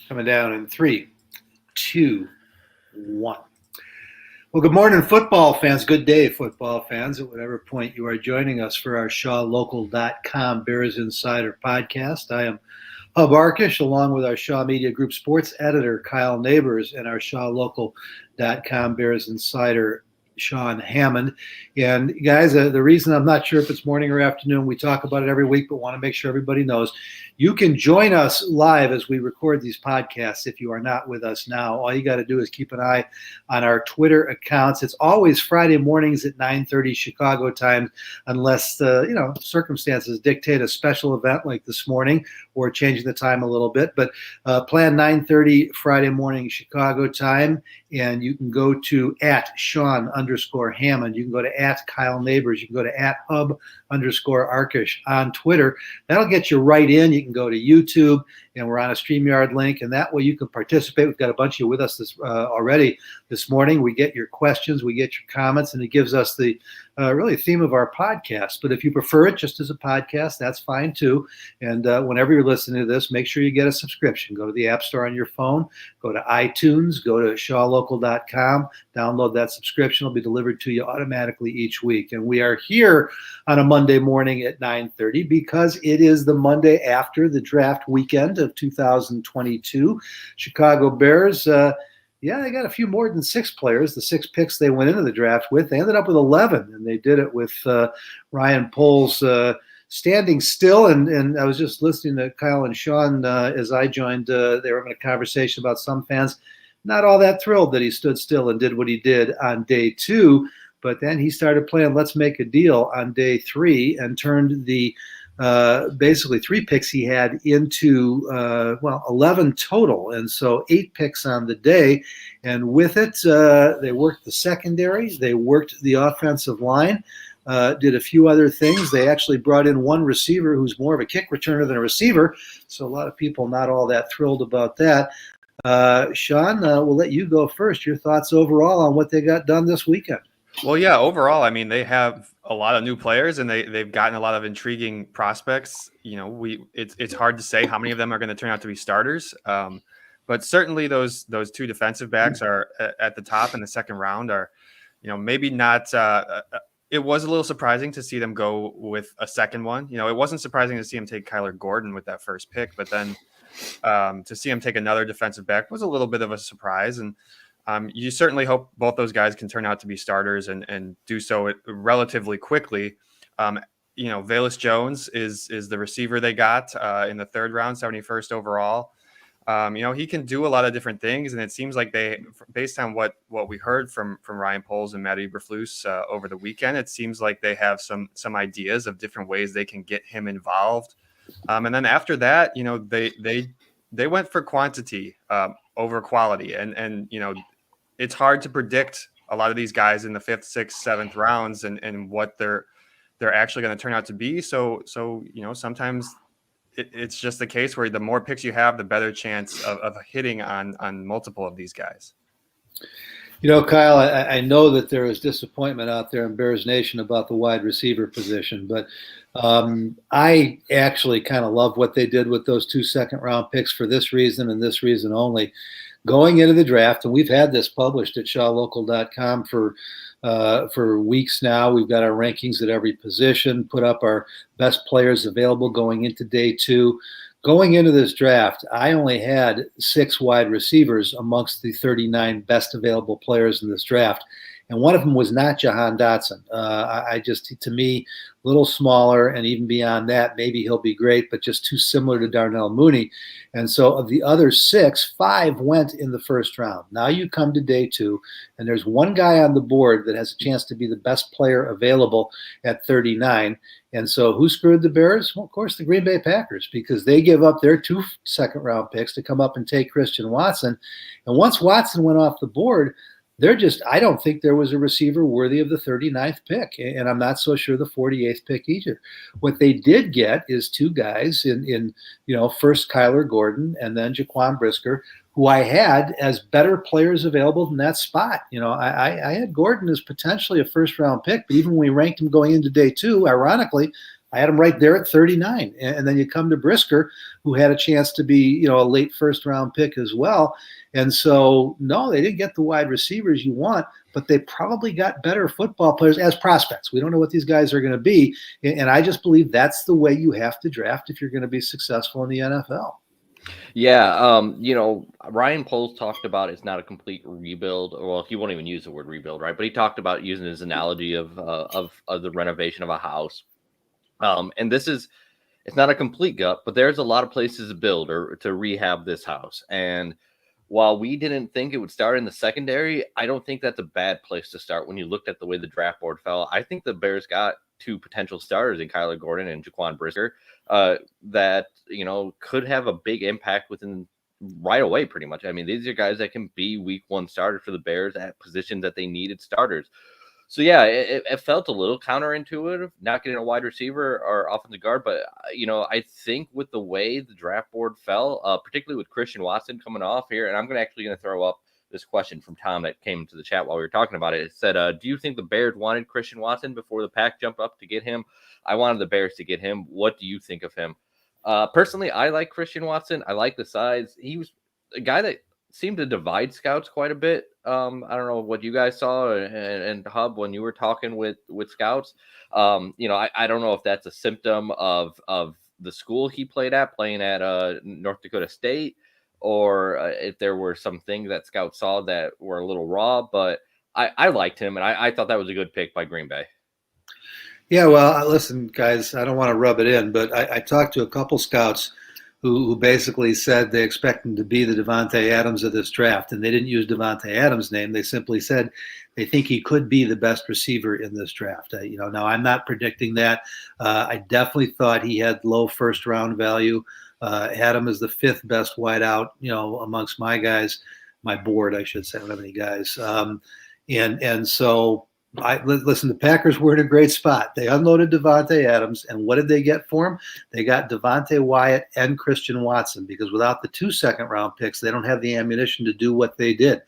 Coming down in 3, 2, 1. Well, good morning, football fans. Good day, football fans, at whatever point you are joining us for our ShawLocal.com Bears Insider podcast. I am Hub Arkush, along with our Shaw Media Group sports editor, Kyle Nabors, and our ShawLocal.com Bears Insider, Sean Hammond. And guys, the reason I'm not sure if it's morning or afternoon, we talk about it every week, but want to make sure everybody knows. You can join us live as we record these podcasts if you are not with us now. All you got to do is keep an eye on our Twitter accounts. It's always Friday mornings at 9:30 Chicago time, unless circumstances dictate a special event like this morning or changing the time a little bit. But plan 9:30 Friday morning Chicago time, and you can go to @Sean_Hammond. You can go to @Kyle Nabors. You can go to @Hub_Arkush on Twitter. That'll get you right in. You can go to YouTube, and we're on a StreamYard link, and that way you can participate. We've got a bunch of you with us already this morning. We get your questions, we get your comments, and it gives us the really theme of our podcast. But if you prefer it just as a podcast, that's fine too. And whenever you're listening to this, make sure you get a subscription. Go to the App Store on your phone, go to iTunes, go to ShawLocal.com, download that subscription. It'll be delivered to you automatically each week. And we are here on a Monday morning at 9:30 because it is the Monday after the draft weekend of 2022. Chicago Bears, they got a few more than 6 players. The 6 picks they went into the draft with, they ended up with 11, and they did it with Ryan Poles standing still. And I was just listening to Kyle and Sean as I joined. They were having a conversation about some fans not all that thrilled that he stood still and did what he did on day 2. But then he started playing Let's Make a Deal on day 3 and turned the basically 3 picks he had into 11 total, and so 8 picks on the day. And with it, they worked the secondary, they worked the offensive line, did a few other things. They actually brought in one receiver who's more of a kick returner than a receiver, so a lot of people not all that thrilled about that. Sean, we'll let you go first. Your thoughts overall on what they got done this weekend? Well, yeah, overall, I mean, they have a lot of new players and they've gotten a lot of intriguing prospects. It's hard to say how many of them are going to turn out to be starters. But certainly those 2 defensive backs are at the top in the second round are, maybe not. It was a little surprising to see them go with a second one. It wasn't surprising to see him take Kyler Gordon with that first pick, but then to see him take another defensive back was a little bit of a surprise. And you certainly hope both those guys can turn out to be starters and do so relatively quickly. Velus Jones is the receiver they got in the 3rd round, 71st overall. He can do a lot of different things, and it seems like they, based on what we heard from Ryan Poles and Matt Eberflus over the weekend, it seems like they have some ideas of different ways they can get him involved. And then after that, they went for quantity over quality, and it's hard to predict a lot of these guys in the 5th, 6th, 7th rounds and what they're actually going to turn out to be. So sometimes it's just the case where the more picks you have, the better chance of hitting on multiple of these guys. Kyle, I know that there is disappointment out there in Bears Nation about the wide receiver position, but I actually kind of love what they did with those 2 second-round picks for this reason and this reason only. Going into the draft, and we've had this published at ShawLocal.com for weeks now. We've got our rankings at every position, put up our best players available going into day 2. Going into this draft, I only had 6 wide receivers amongst the 39 best available players in this draft, and one of them was not Jahan Dotson. To me, a little smaller, and even beyond that, maybe he'll be great, but just too similar to Darnell Mooney. And so of the other 6, 5 went in the 1st round. Now you come to day 2, and there's one guy on the board that has a chance to be the best player available at 39. And so who screwed the Bears? Well, of course, the Green Bay Packers, because they give up their 2 second-round picks to come up and take Christian Watson. And once Watson went off the board, I don't think there was a receiver worthy of the 39th pick, and I'm not so sure the 48th pick either. What they did get is 2 guys in first Kyler Gordon and then Jaquan Brisker, who I had as better players available than that spot. I had Gordon as potentially a 1st-round pick, but even when we ranked him going into day 2, ironically, I had him right there at 39. And then you come to Brisker, who had a chance to be, a late first round pick as well. And so, no, they didn't get the wide receivers you want, but they probably got better football players as prospects. We don't know what these guys are going to be. And I just believe that's the way you have to draft if you're going to be successful in the NFL. Yeah, Ryan Poles talked about it's not a complete rebuild. Well, he won't even use the word rebuild, right? But he talked about using his analogy of the renovation of a house. And it's not a complete gut, but there's a lot of places to build or to rehab this house. And while we didn't think it would start in the secondary, I don't think that's a bad place to start when you looked at the way the draft board fell. I think the Bears got two potential starters in Kyler Gordon and Jaquan Brisker that, could have a big impact within right away, pretty much. I mean, these are guys that can be week one starters for the Bears at positions that they needed starters. So, yeah, it felt a little counterintuitive, not getting a wide receiver or offensive guard. But, I think with the way the draft board fell, particularly with Christian Watson coming off here, and I'm going to throw up this question from Tom that came into the chat while we were talking about it. It said, do you think the Bears wanted Christian Watson before the pack jumped up to get him? I wanted the Bears to get him. What do you think of him? Personally, I like Christian Watson. I like the size. He was a guy that seemed to divide scouts quite a bit. I don't know what you guys saw and Hub when you were talking with scouts. I don't know if that's a symptom of the school he played at, playing at North Dakota State, or if there were some things that scouts saw that were a little raw. But I liked him, and I thought that was a good pick by Green Bay. Yeah, well, listen, guys, I don't want to rub it in, but I talked to a couple scouts who basically said they expect him to be the Davante Adams of this draft, and they didn't use Davante Adams' name. They simply said they think he could be the best receiver in this draft. Now I'm not predicting that. I definitely thought he had low first-round value. Had him as the fifth best wideout, amongst my guys, my board, I should say. I don't have any guys, and so. Listen, the Packers were in a great spot. They unloaded Davante Adams, and what did they get for him? They got Devontae Wyatt and Christian Watson, because without the 2 second-round picks, they don't have the ammunition to do what they did.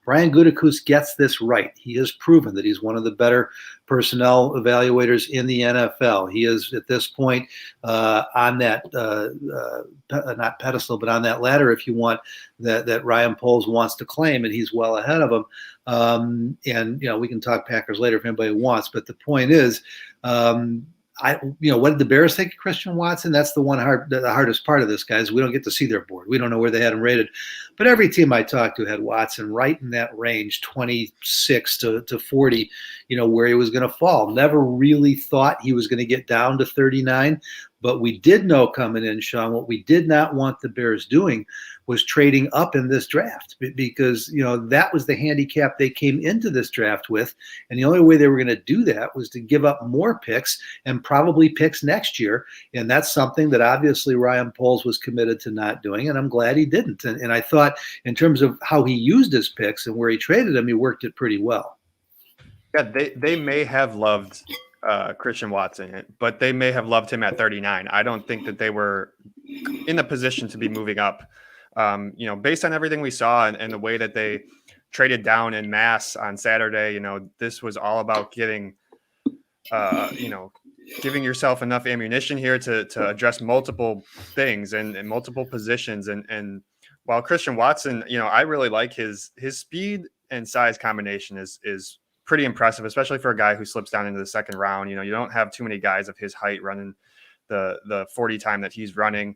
Brian Gutekunst gets this right. He has proven that he's one of the better personnel evaluators in the NFL. He is, at this point, on that, not pedestal, but on that ladder, if you want, that Ryan Poles wants to claim, and he's well ahead of him. And we can talk Packers later if anybody wants, but the point is, what did the Bears think of Christian Watson? That's the hardest part of this, guys. We don't get to see their board. We don't know where they had him rated. But every team I talked to had Watson right in that range, 26 to 40, where he was going to fall. Never really thought he was going to get down to 39. But we did know coming in, Sean, what we did not want the Bears doing was trading up in this draft, because, that was the handicap they came into this draft with. And the only way they were going to do that was to give up more picks, and probably picks next year. And that's something that obviously Ryan Poles was committed to not doing. And I'm glad he didn't. And I thought in terms of how he used his picks and where he traded them, he worked it pretty well. Yeah, they may have loved Christian Watson, but they may have loved him at 39. I don't think that they were in a position to be moving up. Based on everything we saw and the way that they traded down in mass on Saturday, this was all about giving yourself enough ammunition here to address multiple things and multiple positions. And while Christian Watson, I really like his speed and size combination is pretty impressive, especially for a guy who slips down into the second round. You don't have too many guys of his height running the 40 time that he's running.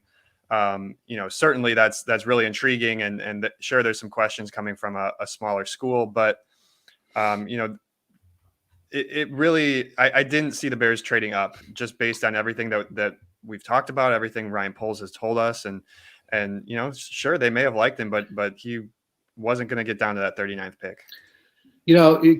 Certainly that's really intriguing, and sure, there's some questions coming from a smaller school, but it really, I didn't see the Bears trading up just based on everything that we've talked about, everything Ryan Poles has told us, and sure, they may have liked him, but he wasn't going to get down to that 39th pick.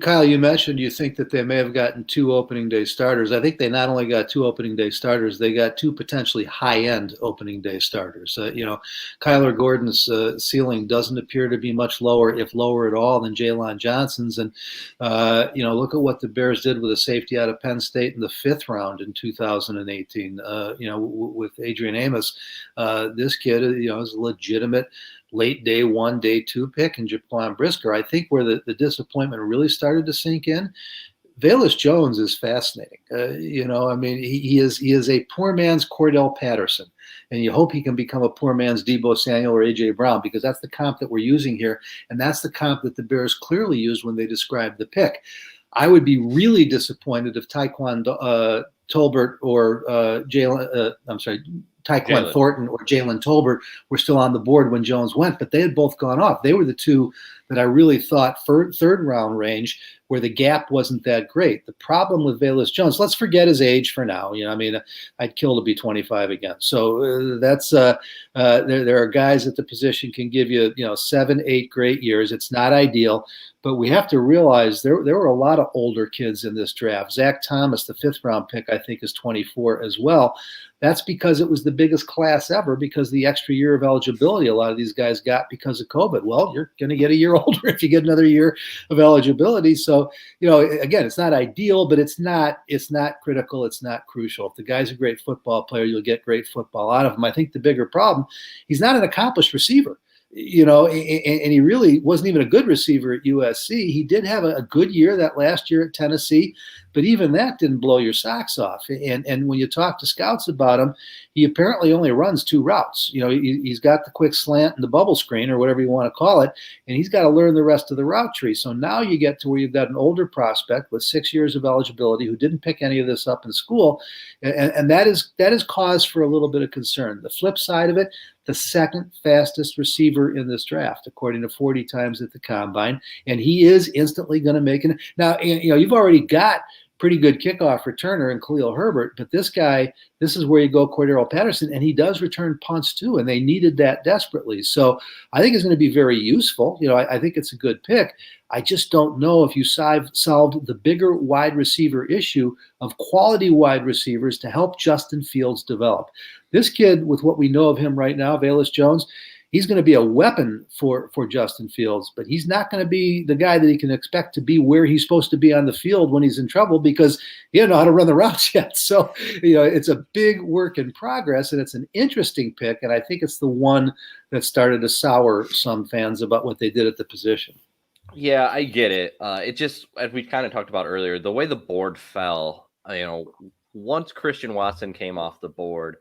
Kyle, you mentioned you think that they may have gotten 2 opening day starters. I think they not only got 2 opening day starters, they got 2 potentially high-end opening day starters. Kyler Gordon's ceiling doesn't appear to be much lower, if lower at all, than Jalen Johnson's. And, look at what the Bears did with a safety out of Penn State in the 5th round in 2018, with Adrian Amos. This kid, is a legitimate late day 1, day 2 pick in Jaquan Brisker. I think where the disappointment really started to sink in, Velus Jones is fascinating. I mean, he is a poor man's Cordell Patterson, and you hope he can become a poor man's Deebo Samuel or A.J. Brown, because that's the comp that we're using here, and that's the comp that the Bears clearly used when they described the pick. I would be really disappointed if Tyquan Tolbert or Tyquan Thornton or Jalen Tolbert were still on the board when Jones went, but they had both gone off. They were the two that I really thought third round range, where the gap wasn't that great. The problem with Velus Jones, let's forget his age for now. I mean, I'd kill to be 25 again. So there are guys at the position can give you 7-8 great years. It's not ideal, but we have to realize there were a lot of older kids in this draft. Zach Thomas, the 5th round pick, I think is 24 as well. That's because it was the biggest class ever, because the extra year of eligibility a lot of these guys got because of COVID. Well, you're going to get a year older if you get another year of eligibility. So, again, it's not ideal, but it's not critical. It's not crucial. If the guy's a great football player, you'll get great football out of him. I think the bigger problem, he's not an accomplished receiver. And he really wasn't even a good receiver at USC. He did have a good year that last year at Tennessee, but even that didn't blow your socks off. And when you talk to scouts about him, he apparently only runs 2 routes. He's got the quick slant and the bubble screen, or whatever you want to call it, and he's got to learn the rest of the route tree. So now you get to where you've got an older prospect with 6 years of eligibility who didn't pick any of this up in school, and that is cause for a little bit of concern. The flip side of it, the second fastest receiver in this draft, according to 40 times at the combine, and he is instantly going to make it. Now, you've already got pretty good kickoff returner in Khalil Herbert, but this guy, this is where you go Cordell Patterson, and he does return punts too, and they needed that desperately. So I think it's going to be very useful. I think it's a good pick. I just don't know if you solved the bigger wide receiver issue of quality wide receivers to help Justin Fields develop. This kid, with what we know of him right now, Velus Jones, he's going to be a weapon for Justin Fields, but he's not going to be the guy that he can expect to be where he's supposed to be on the field when he's in trouble, because he doesn't know how to run the routes yet. So, it's a big work in progress, and it's an interesting pick, and I think it's the one that started to sour some fans about what they did at the position. Yeah, I get it. It just, as we kind of talked about earlier, the way the board fell, once Christian Watson came off the board,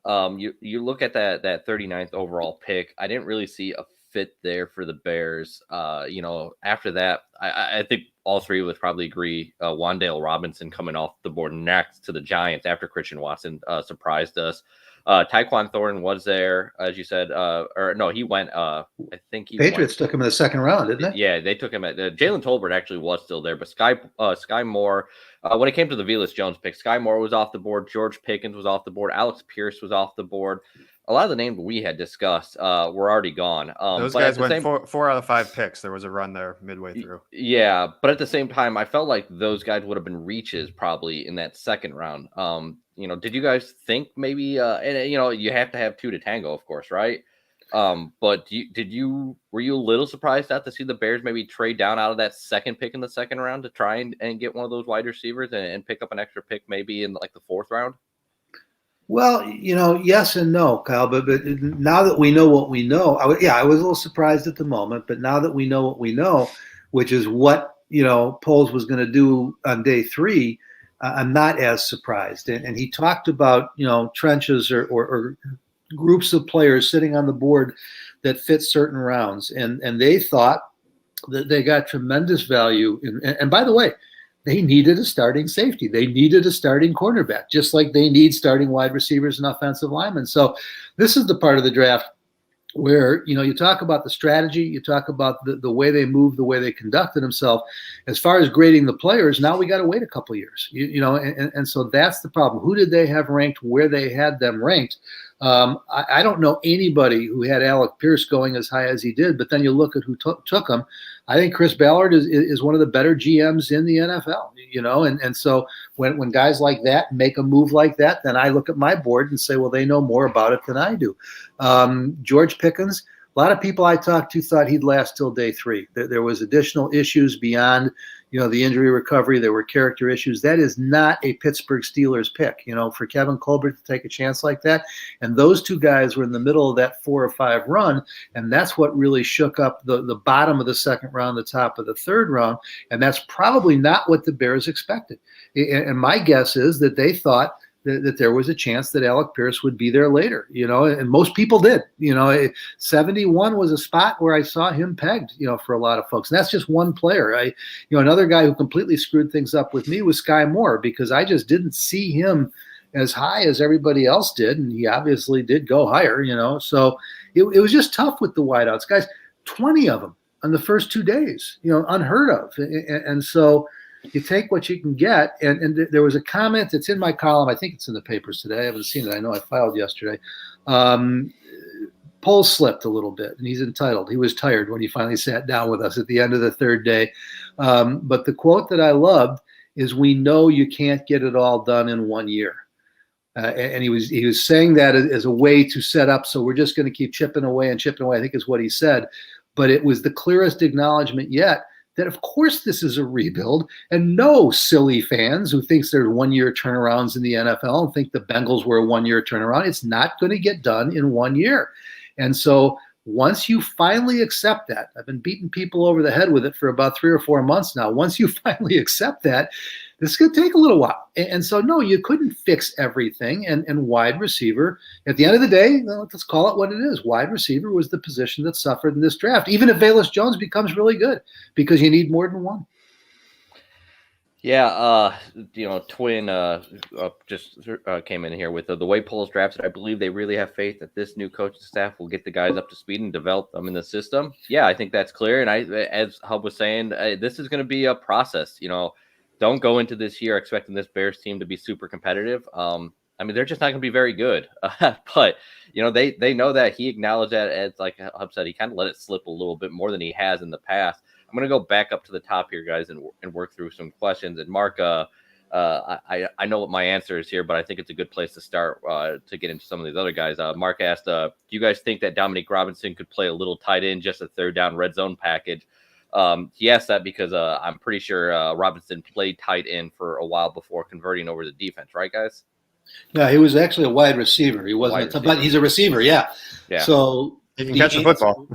you look at that 39th overall pick. I didn't really see a fit there for the Bears. After that, I think all three would probably agree. Wan'Dale Robinson coming off the board next to the Giants after Christian Watson surprised us. Tyquan Thornton was there, as you said, or no, he went. I think Patriots took him in the 2nd round, didn't they? Yeah, they took him at Jalen Tolbert actually was still there, but Sky Moore. When it came to the Velus Jones pick, Sky Moore was off the board. George Pickens was off the board. Alex Pierce was off the board. A lot of the names we had discussed were already gone. Those guys went 4 out of 5 picks. There was a run there midway through. Yeah, but at the same time, I felt like those guys would have been reaches probably in that 2nd round. Did you guys think maybe? You have to have 2 to tango, of course, right? But were you a little surprised not to see the Bears maybe trade down out of that 2nd pick in the 2nd round to try and get one of those wide receivers and pick up an extra pick maybe in like the 4th round? Well, yes and no, Kyle. But now that we know what we know, I was a little surprised at the moment. But now that we know what we know, which is what Poles was going to do on day 3, I'm not as surprised. And he talked about trenches or groups of players sitting on the board that fit certain rounds, and they thought that they got tremendous value. And by the way, they needed a starting safety. They needed a starting cornerback, just like they need starting wide receivers and offensive linemen. So this is the part of the draft where, you talk about the strategy, you talk about the way they moved, the way they conducted themselves. As far as grading the players, now we got to wait a couple of years, and so that's the problem. Who did they have ranked where they had them ranked? I don't know anybody who had Alec Pierce going as high as he did, but then you look at who took him. I think Chris Ballard is one of the better GMs in the NFL, and so when guys like that make a move like that, then I look at my board and say, well, they know more about it than I do. George Pickens A lot of people I talked to thought he'd last till day 3. There was additional issues beyond, the injury recovery. There were character issues. That is not a Pittsburgh Steelers pick, for Kevin Colbert to take a chance like that. And those two guys were in the middle of that 4 or 5 run, and that's what really shook up the bottom of the second round, the top of the third round, and that's probably not what the Bears expected. And my guess is that they thought that there was a chance that Alec Pierce would be there later, and most people did. 71 was a spot where I saw him pegged, for a lot of folks. And that's just one player. Another guy who completely screwed things up with me was Sky Moore, because I just didn't see him as high as everybody else did, and he obviously did go higher, So it was just tough with the wideouts, guys. 20 of them on the first 2 days, unheard of, and so. You take what you can get, and there was a comment that's in my column. I think it's in the papers today. I haven't seen it. I know I filed yesterday. Poll slipped a little bit, and he's entitled. He was tired when he finally sat down with us at the end of the third day. But the quote that I loved is, "We know you can't get it all done in 1 year." And he was saying that as a way to set up, so we're just going to keep chipping away, I think is what he said. But it was the clearest acknowledgement yet that of course this is a rebuild, and no silly fans who thinks there's 1 year turnarounds in the NFL and think the Bengals were a 1 year turnaround. It's not going to get done in 1 year. And so once you finally accept that, I've been beating people over the head with it for about 3 or 4 months now. Once you finally accept that, this is going to take a little while. And so, no, you couldn't fix everything. And wide receiver, at the end of the day, let's call it what it is. Wide receiver was the position that suffered in this draft, even if Velus Jones becomes really good, because you need more than one. Yeah, Twin just came in here with the way polls drafted. I believe they really have faith that this new coaching staff will get the guys up to speed and develop them in the system. Yeah, I think that's clear. And as Hub was saying, this is going to be a process. Don't go into this year expecting this Bears team to be super competitive. They're just not going to be very good. But they know that. He acknowledged that, as like Hub said, he kind of let it slip a little bit more than he has in the past. I'm going to go back up to the top here, guys, and work through some questions. And Mark, I know what my answer is here, but I think it's a good place to start to get into some of these other guys. Mark asked, do you guys think that Dominique Robinson could play a little tight end, just a third down red zone package? He asked that because I'm pretty sure Robinson played tight end for a while before converting over to defense, right, guys? Yeah, he was actually a wide receiver. He wasn't, but he's a receiver, yeah. So he can catch the football.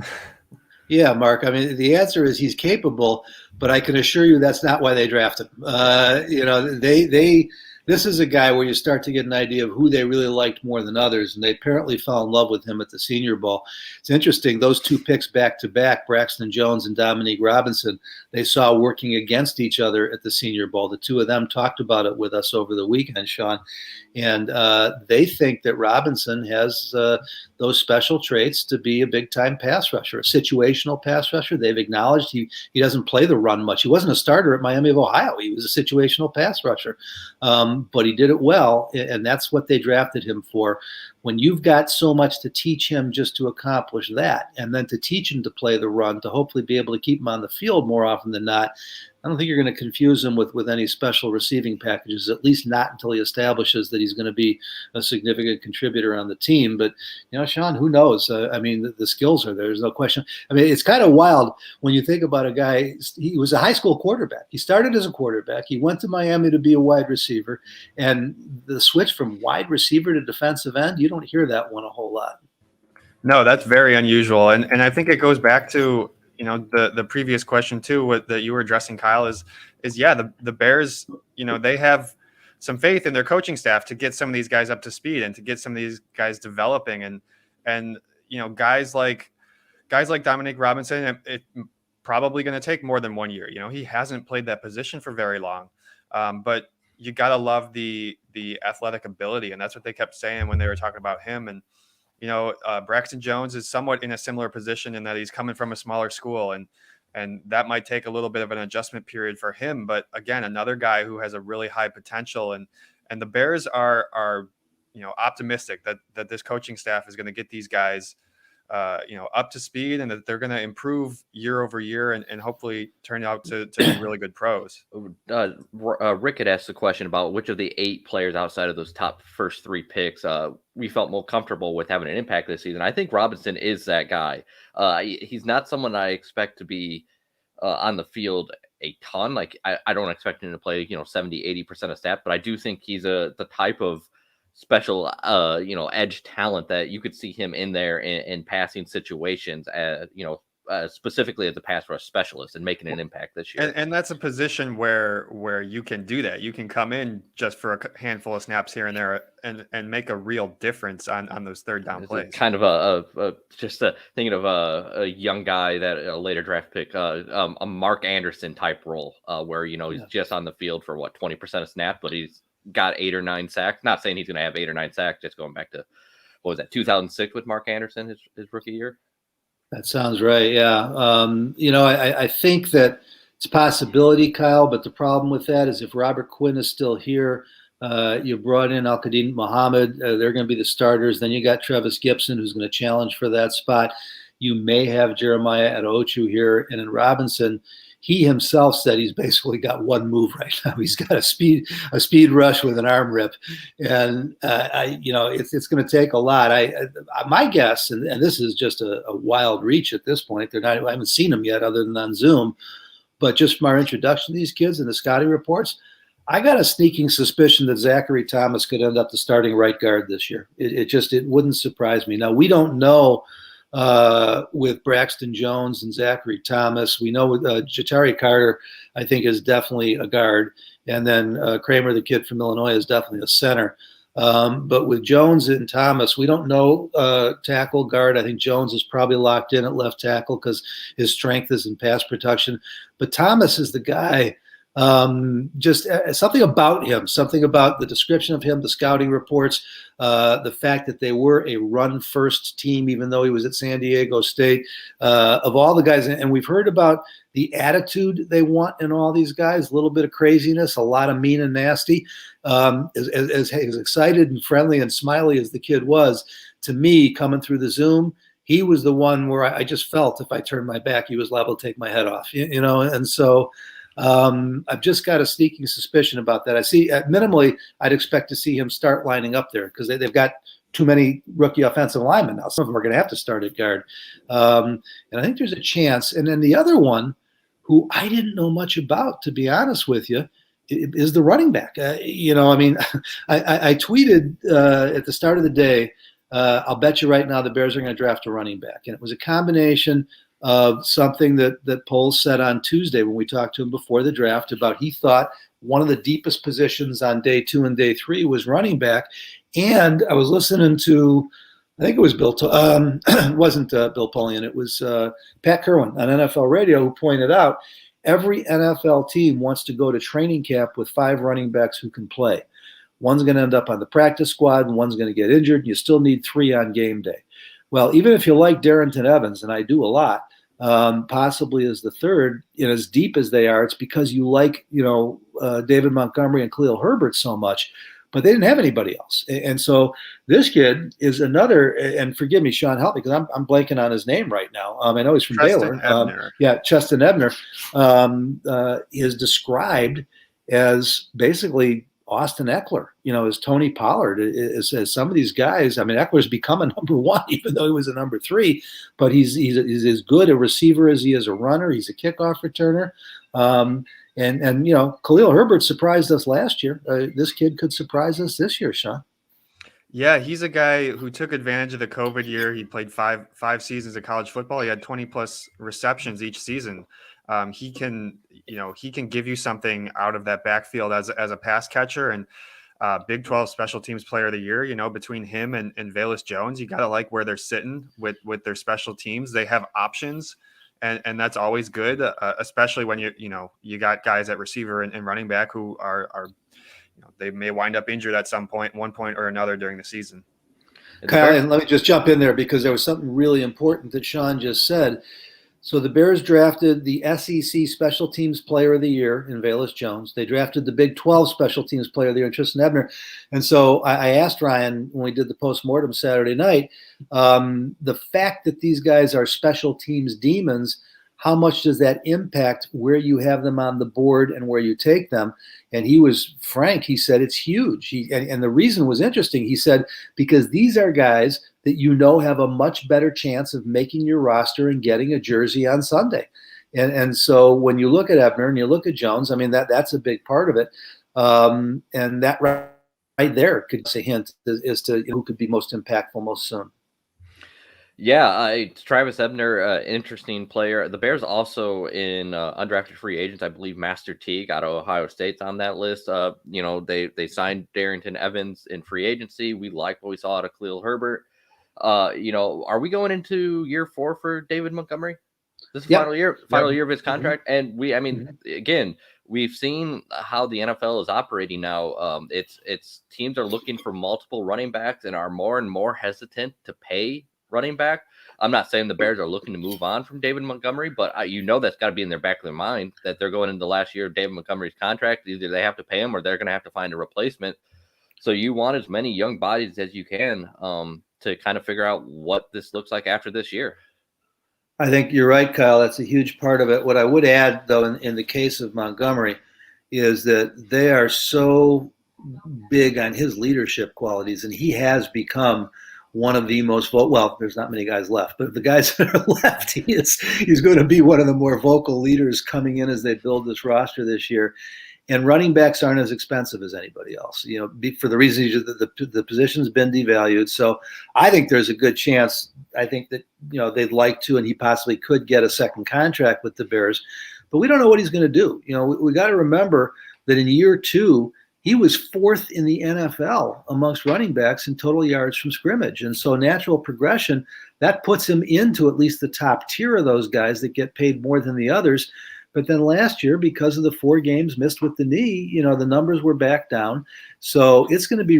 Yeah, Mark. The answer is he's capable, but I can assure you that's not why they drafted him. This is a guy where you start to get an idea of who they really liked more than others, and they apparently fell in love with him at the Senior Bowl. It's interesting, those two picks back-to-back, Braxton Jones and Dominique Robinson, they saw working against each other at the Senior Bowl. The two of them talked about it with us over the weekend, Sean, and they think that Robinson has those special traits to be a big-time pass rusher, a situational pass rusher. They've acknowledged he doesn't play the run much. He wasn't a starter at Miami of Ohio. He was a situational pass rusher. But he did it well, and that's what they drafted him for. When you've got so much to teach him just to accomplish that, and then to teach him to play the run, to hopefully be able to keep him on the field more often than not, I don't think you're going to confuse him with any special receiving packages, at least not until he establishes that he's going to be a significant contributor on the team. But, Sean, who knows? The skills are there. There's no question. It's kind of wild when you think about a guy. He was a high school quarterback. He started as a quarterback. He went to Miami to be a wide receiver. And the switch from wide receiver to defensive end, you don't hear that one a whole lot. No, that's very unusual. And I think it goes back to, the previous question too, that you were addressing, Kyle, is the Bears, they have some faith in their coaching staff to get some of these guys up to speed and to get some of these guys developing, and guys like Dominique Robinson, it probably going to take more than 1 year. He hasn't played that position for very long, but you got to love the athletic ability, and that's what they kept saying when they were talking about him. And Braxton Jones is somewhat in a similar position in that he's coming from a smaller school, and that might take a little bit of an adjustment period for him. But again, another guy who has a really high potential, and the Bears are optimistic that this coaching staff is going to get these guys up to speed, and that they're going to improve year over year and hopefully turn out to be really good pros. Rick had asked the question about which of the 8 players outside of those top first 3 picks we felt more comfortable with having an impact this season. I think Robinson is that guy. He's not someone I expect to be on the field a ton. Like I don't expect him to play 70-80% of snaps, but I do think he's the type of special edge talent that you could see him in there in passing situations, specifically as a pass rush specialist and making an impact this year. And that's a position where you can do that. You can come in just for a handful of snaps here and there and make a real difference on those third down plays. Kind of thinking of a young guy that a later draft pick, a Mark Anderson type role, where he's just on the field for 20% of snaps, but he's got 8 or 9 sacks. Not saying he's going to have 8 or 9 sacks. Just going back to 2006 with Mark Anderson, his rookie year. That sounds right. Yeah. I think that it's a possibility, Kyle, but the problem with that is if Robert Quinn is still here, you brought in Al-Qadim Muhammad, they're going to be the starters. Then you got Travis Gibson, who's going to challenge for that spot. You may have Jeremiah Adochu here, and in Robinson, he himself said he's basically got one move right now. He's got a speed rush with an arm rip, and it's going to take a lot. My guess, and this is just a wild reach at this point. I haven't seen them yet, other than on Zoom, but just from our introduction to these kids and the scouting reports, I got a sneaking suspicion that Zachary Thomas could end up the starting right guard this year. It wouldn't surprise me. Now we don't know. With Braxton Jones and Zachary Thomas. We know with Jatari Carter, I think, is definitely a guard. And then Kramer, the kid from Illinois, is definitely a center. But with Jones and Thomas, we don't know tackle guard. I think Jones is probably locked in at left tackle because his strength is in pass protection. But Thomas is the guy. Just something about him, something about the description of him, the scouting reports, the fact that they were a run-first team, even though he was at San Diego State. Of all the guys, and we've heard about the attitude they want in all these guys, a little bit of craziness, a lot of mean and nasty. As excited and friendly and smiley as the kid was, to me, coming through the Zoom, he was the one where I just felt if I turned my back, he was liable to take my head off, and so I've just got a sneaking suspicion about that. I see minimally, I'd expect to see him start lining up there because they've got too many rookie offensive linemen now. Some of them are going to have to start at guard. And I think there's a chance. And then the other one who I didn't know much about, to be honest with you, is the running back. I tweeted at the start of the day, I'll bet you right now the Bears are going to draft a running back. And it was a combination of something that Poles said on Tuesday when we talked to him before the draft about he thought one of the deepest positions on day 2 and day 3 was running back. And I was listening to, I think it was it wasn't Bill Polian, it was Pat Kerwin on NFL Radio, who pointed out every NFL team wants to go to training camp with 5 running backs who can play. One's going to end up on the practice squad, and one's going to get injured, and you still need 3 on game day. Well, even if you like Darrington Evans, and I do a lot, possibly as the third, as deep as they are, it's because you like, David Montgomery and Khalil Herbert so much, but they didn't have anybody else. And so this kid is another, and forgive me, Sean, help me, because I'm blanking on his name right now. I know he's from Baylor. Cheston Edner is described as basically Austin Eckler, as Tony Pollard, as some of these guys. I mean, Eckler's become a number 1, even though he was a number 3, but he's as good a receiver as he is a runner. He's a kickoff returner. And Khalil Herbert surprised us last year. This kid could surprise us this year, Sean. Yeah, he's a guy who took advantage of the COVID year. He played five seasons of college football. He had 20 plus receptions each season. He can give you something out of that backfield as a pass catcher, and Big 12 Special Teams Player of the Year. Between him and Velus Jones, you got to like where they're sitting with their special teams. They have options, and that's always good, especially when you got guys at receiver and running back who are they may wind up injured at one point or another during the season. Kyle, and let me just jump in there because there was something really important that Sean just said. So the Bears drafted the SEC Special Teams Player of the Year in Velus Jones. They drafted the Big 12 Special Teams Player of the Year in Tristan Edner. And so I asked Ryan when we did the postmortem Saturday night, the fact that these guys are special teams demons, how much does that impact where you have them on the board and where you take them? And he was frank. He said it's huge. And the reason was interesting. He said, because these are guys that have a much better chance of making your roster and getting a jersey on Sunday. And so when you look at Edner and you look at Jones, I mean, that's a big part of it. And that right there could be a hint as to who could be most impactful most soon. Yeah, Travis Edner, interesting player. The Bears also in undrafted free agents, I believe Master Teague out of Ohio State's on that list. They signed Darrington Evans in free agency. We like what we saw out of Khalil Herbert. Are we going into year 4 for David Montgomery? This is final year of his contract. Mm-hmm. And again, we've seen how the NFL is operating now. It's teams are looking for multiple running backs and are more and more hesitant to pay running back. I'm not saying the Bears are looking to move on from David Montgomery, but that's got to be in their back of their mind that they're going into the last year of David Montgomery's contract. Either they have to pay him or they're going to have to find a replacement. So you want as many young bodies as you can to kind of figure out what this looks like after this year. I think you're right, Kyle. That's a huge part of it. What I would add, though, in the case of Montgomery, is that they are so big on his leadership qualities, and he has become one of the most vocal. There's not many guys left, but the guys that are left, he's going to be one of the more vocal leaders coming in as they build this roster this year. And running backs aren't as expensive as anybody else, for the reason that the position's been devalued. So I think there's a good chance. I think that, they'd like to, and he possibly could get a second contract with the Bears, but we don't know what he's going to do. We got to remember that in year 2, he was 4th in the NFL amongst running backs in total yards from scrimmage. And so natural progression, that puts him into at least the top tier of those guys that get paid more than the others. But then last year, because of the 4 games missed with the knee, the numbers were back down. So it's going to be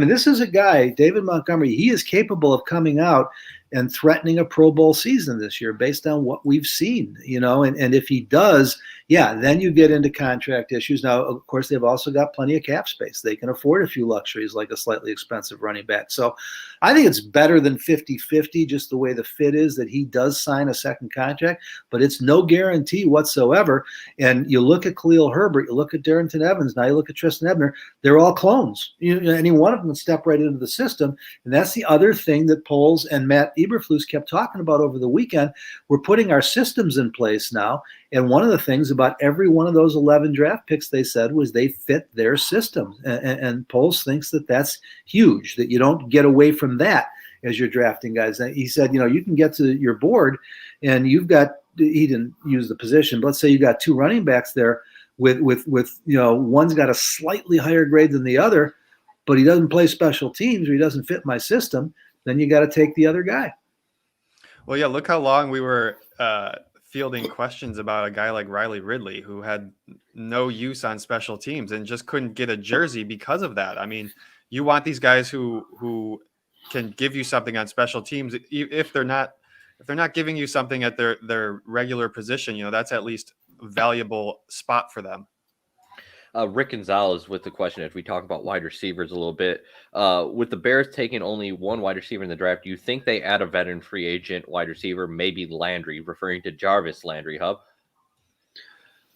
this is a guy, David Montgomery, he is capable of coming out and threatening a Pro Bowl season this year based on what we've seen, and if he does, then you get into contract issues. Now, of course, they've also got plenty of cap space. They can afford a few luxuries like a slightly expensive running back. So I think it's better than 50-50, just the way the fit is that he does sign a second contract, but it's no guarantee whatsoever. And you look at Khalil Herbert, you look at Darrington Evans, now you look at Tristan Edner, they're all clones. Any one of them can step right into the system. And that's the other thing that Poles and Matt Eberflus kept talking about over the weekend. We're putting our systems in place now. And one of the things about every one of those 11 draft picks, they said, was they fit their system. And Poles thinks that that's huge, that you don't get away from that as you're drafting guys. He said, you can get to your board and you've got, he didn't use the position, but let's say you got 2 running backs there with one's got a slightly higher grade than the other, but he doesn't play special teams or he doesn't fit my system, then you got to take the other guy. Well, yeah, look how long we were fielding questions about a guy like Riley Ridley, who had no use on special teams and just couldn't get a jersey because of that. I mean, you want these guys who can give you something on special teams. If they're not giving you something at their regular position, that's at least a valuable spot for them. Rick Gonzalez with the question, if we talk about wide receivers a little bit, with the Bears taking only 1 wide receiver in the draft, do you think they add a veteran free agent wide receiver, maybe Landry, referring to Jarvis Landry, Hub?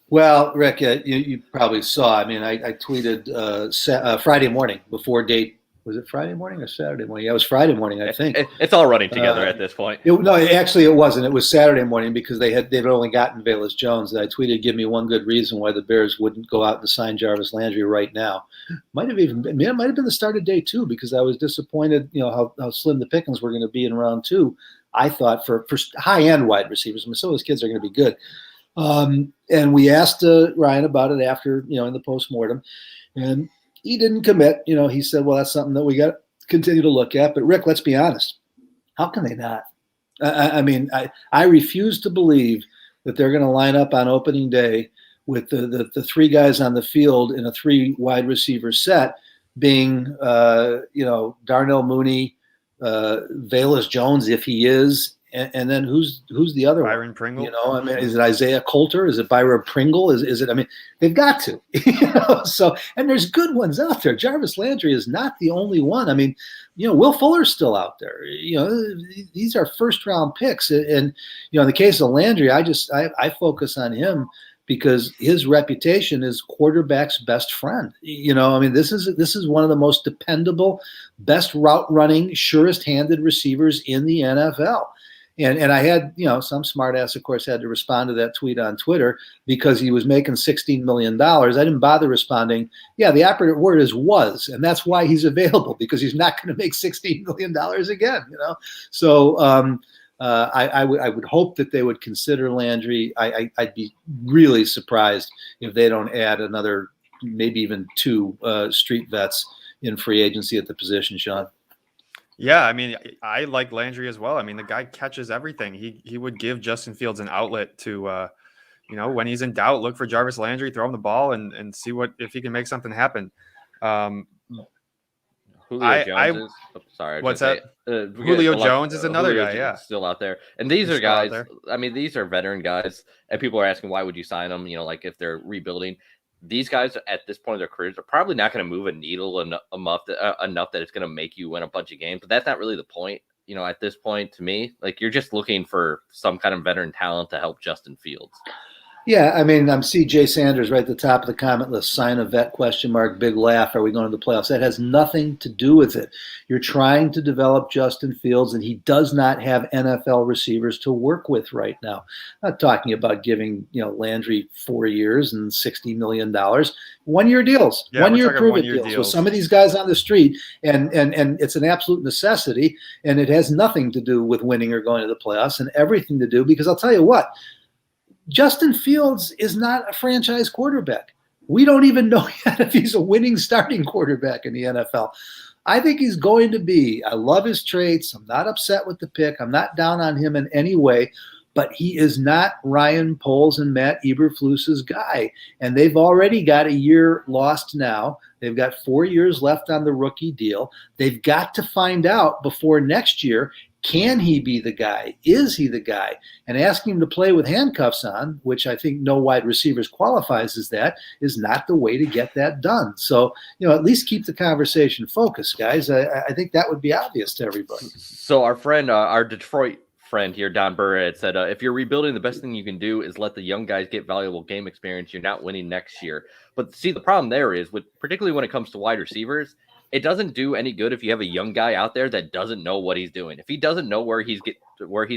Well, Rick, you probably saw, I tweeted Friday morning before date. Was it Friday morning or Saturday morning? Yeah, it was Friday morning, I think. It's all running together at this point. Actually, it wasn't. It was Saturday morning because they'd only gotten Velus Jones. And I tweeted, "Give me one good reason why the Bears wouldn't go out and sign Jarvis Landry right now." It might have been the start of day 2 because I was disappointed, how slim the pickings were going to be in round 2. I thought for high end wide receivers, some of those kids are going to be good. And we asked Ryan about it after, in the postmortem, and he didn't commit. He said, well, that's something that we got to continue to look at. But, Rick, let's be honest. How can they not? I refuse to believe that they're going to line up on opening day with the 3 guys on the field in a 3 wide receiver set being, Darnell Mooney, Velus Jones, if he is, And then who's the other Byron one? Pringle. You know, I mean, is it Isaiah Coulter? Is it Byron Pringle? Is it? I mean, they've got to. So, and there's good ones out there. Jarvis Landry is not the only one. I mean, Will Fuller's still out there. These are first round picks, and in the case of Landry, I focus on him because his reputation is quarterback's best friend. I mean, this is one of the most dependable, best route running, surest handed receivers in the NFL. And I had, some smartass, of course, had to respond to that tweet on Twitter because he was making $16 million. I didn't bother responding. Yeah, the operative word is was, and that's why he's available, because he's not going to make $16 million again, So I would hope that they would consider Landry. I'd be really surprised if they don't add another, maybe even two street vets in free agency at the position, Sean. Yeah, I mean, I like Landry as well. I mean, the guy catches everything. He would give Justin Fields an outlet to, when he's in doubt, look for Jarvis Landry, throw him the ball, and see if he can make something happen. Julio Jones is. Oh, sorry, what's that? Julio Jones is another guy. Yeah, still out there. And these are guys. I mean, these are veteran guys, and people are asking why would you sign them? Like if they're rebuilding. These guys at this point of their careers are probably not going to move a needle enough that it's going to make you win a bunch of games. But that's not really the point. At this point, to me, like you're just looking for some kind of veteran talent to help Justin Fields. Yeah, I mean, I'm CJ Sanders right at the top of the comment list. Sign a vet, ? Big laugh. Are we going to the playoffs? That has nothing to do with it. You're trying to develop Justin Fields, and he does not have NFL receivers to work with right now. I'm not talking about giving Landry 4 years and $60 million. 1 year deals, yeah, 1 year prove it deals with some of these guys on the street, and it's an absolute necessity, and it has nothing to do with winning or going to the playoffs, and everything to do, because I'll tell you what, Justin Fields is not a franchise quarterback. We don't even know yet if he's a winning starting quarterback in the NFL. I think he's going to be. I love his traits. I'm not upset with the pick. I'm not down on him in any way, but he is not Ryan Poles and Matt Eberflus's guy. And they've already got a year lost now. They've got 4 years left on the rookie deal. They've got to find out before next year, can he be the guy? Is he the guy? And asking him to play with handcuffs on, which I think no wide receivers qualifies as that, is not the way to get that done. So, at least keep the conversation focused, guys. I think that would be obvious to everybody. So our friend, our Detroit friend here, Don Burrett, said, if you're rebuilding, the best thing you can do is let the young guys get valuable game experience. You're not winning next year. But see, the problem there is, particularly when it comes to wide receivers, it doesn't do any good if you have a young guy out there that doesn't know what he's doing. If he doesn't know where he's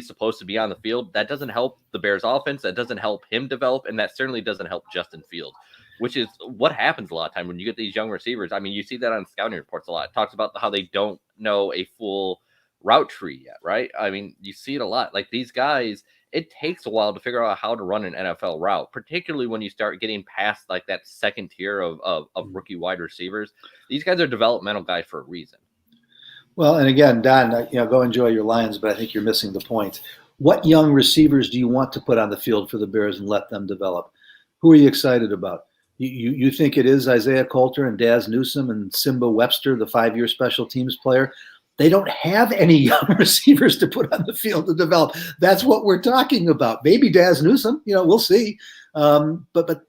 supposed to be on the field, that doesn't help the Bears offense. That doesn't help him develop. And that certainly doesn't help Justin Fields, which is what happens a lot of time when you get these young receivers. I mean, you see that on scouting reports a lot. It talks about how they don't know a full route tree yet, right? I mean, you see it a lot. Like these guys, it takes a while to figure out how to run an NFL route, particularly when you start getting past like that second tier of rookie wide receivers. These guys are developmental guys for a reason. Well, and again, Don, go enjoy your Lions, but I think you're missing the point. What young receivers do you want to put on the field for the Bears and let them develop? Who are you excited about? You think it is Isaiah Coulter and Daz Newsome and Simba Webster, the 5-year special teams player? They don't have any young receivers to put on the field to develop. That's what we're talking about. Maybe Daz Newsome, we'll see. But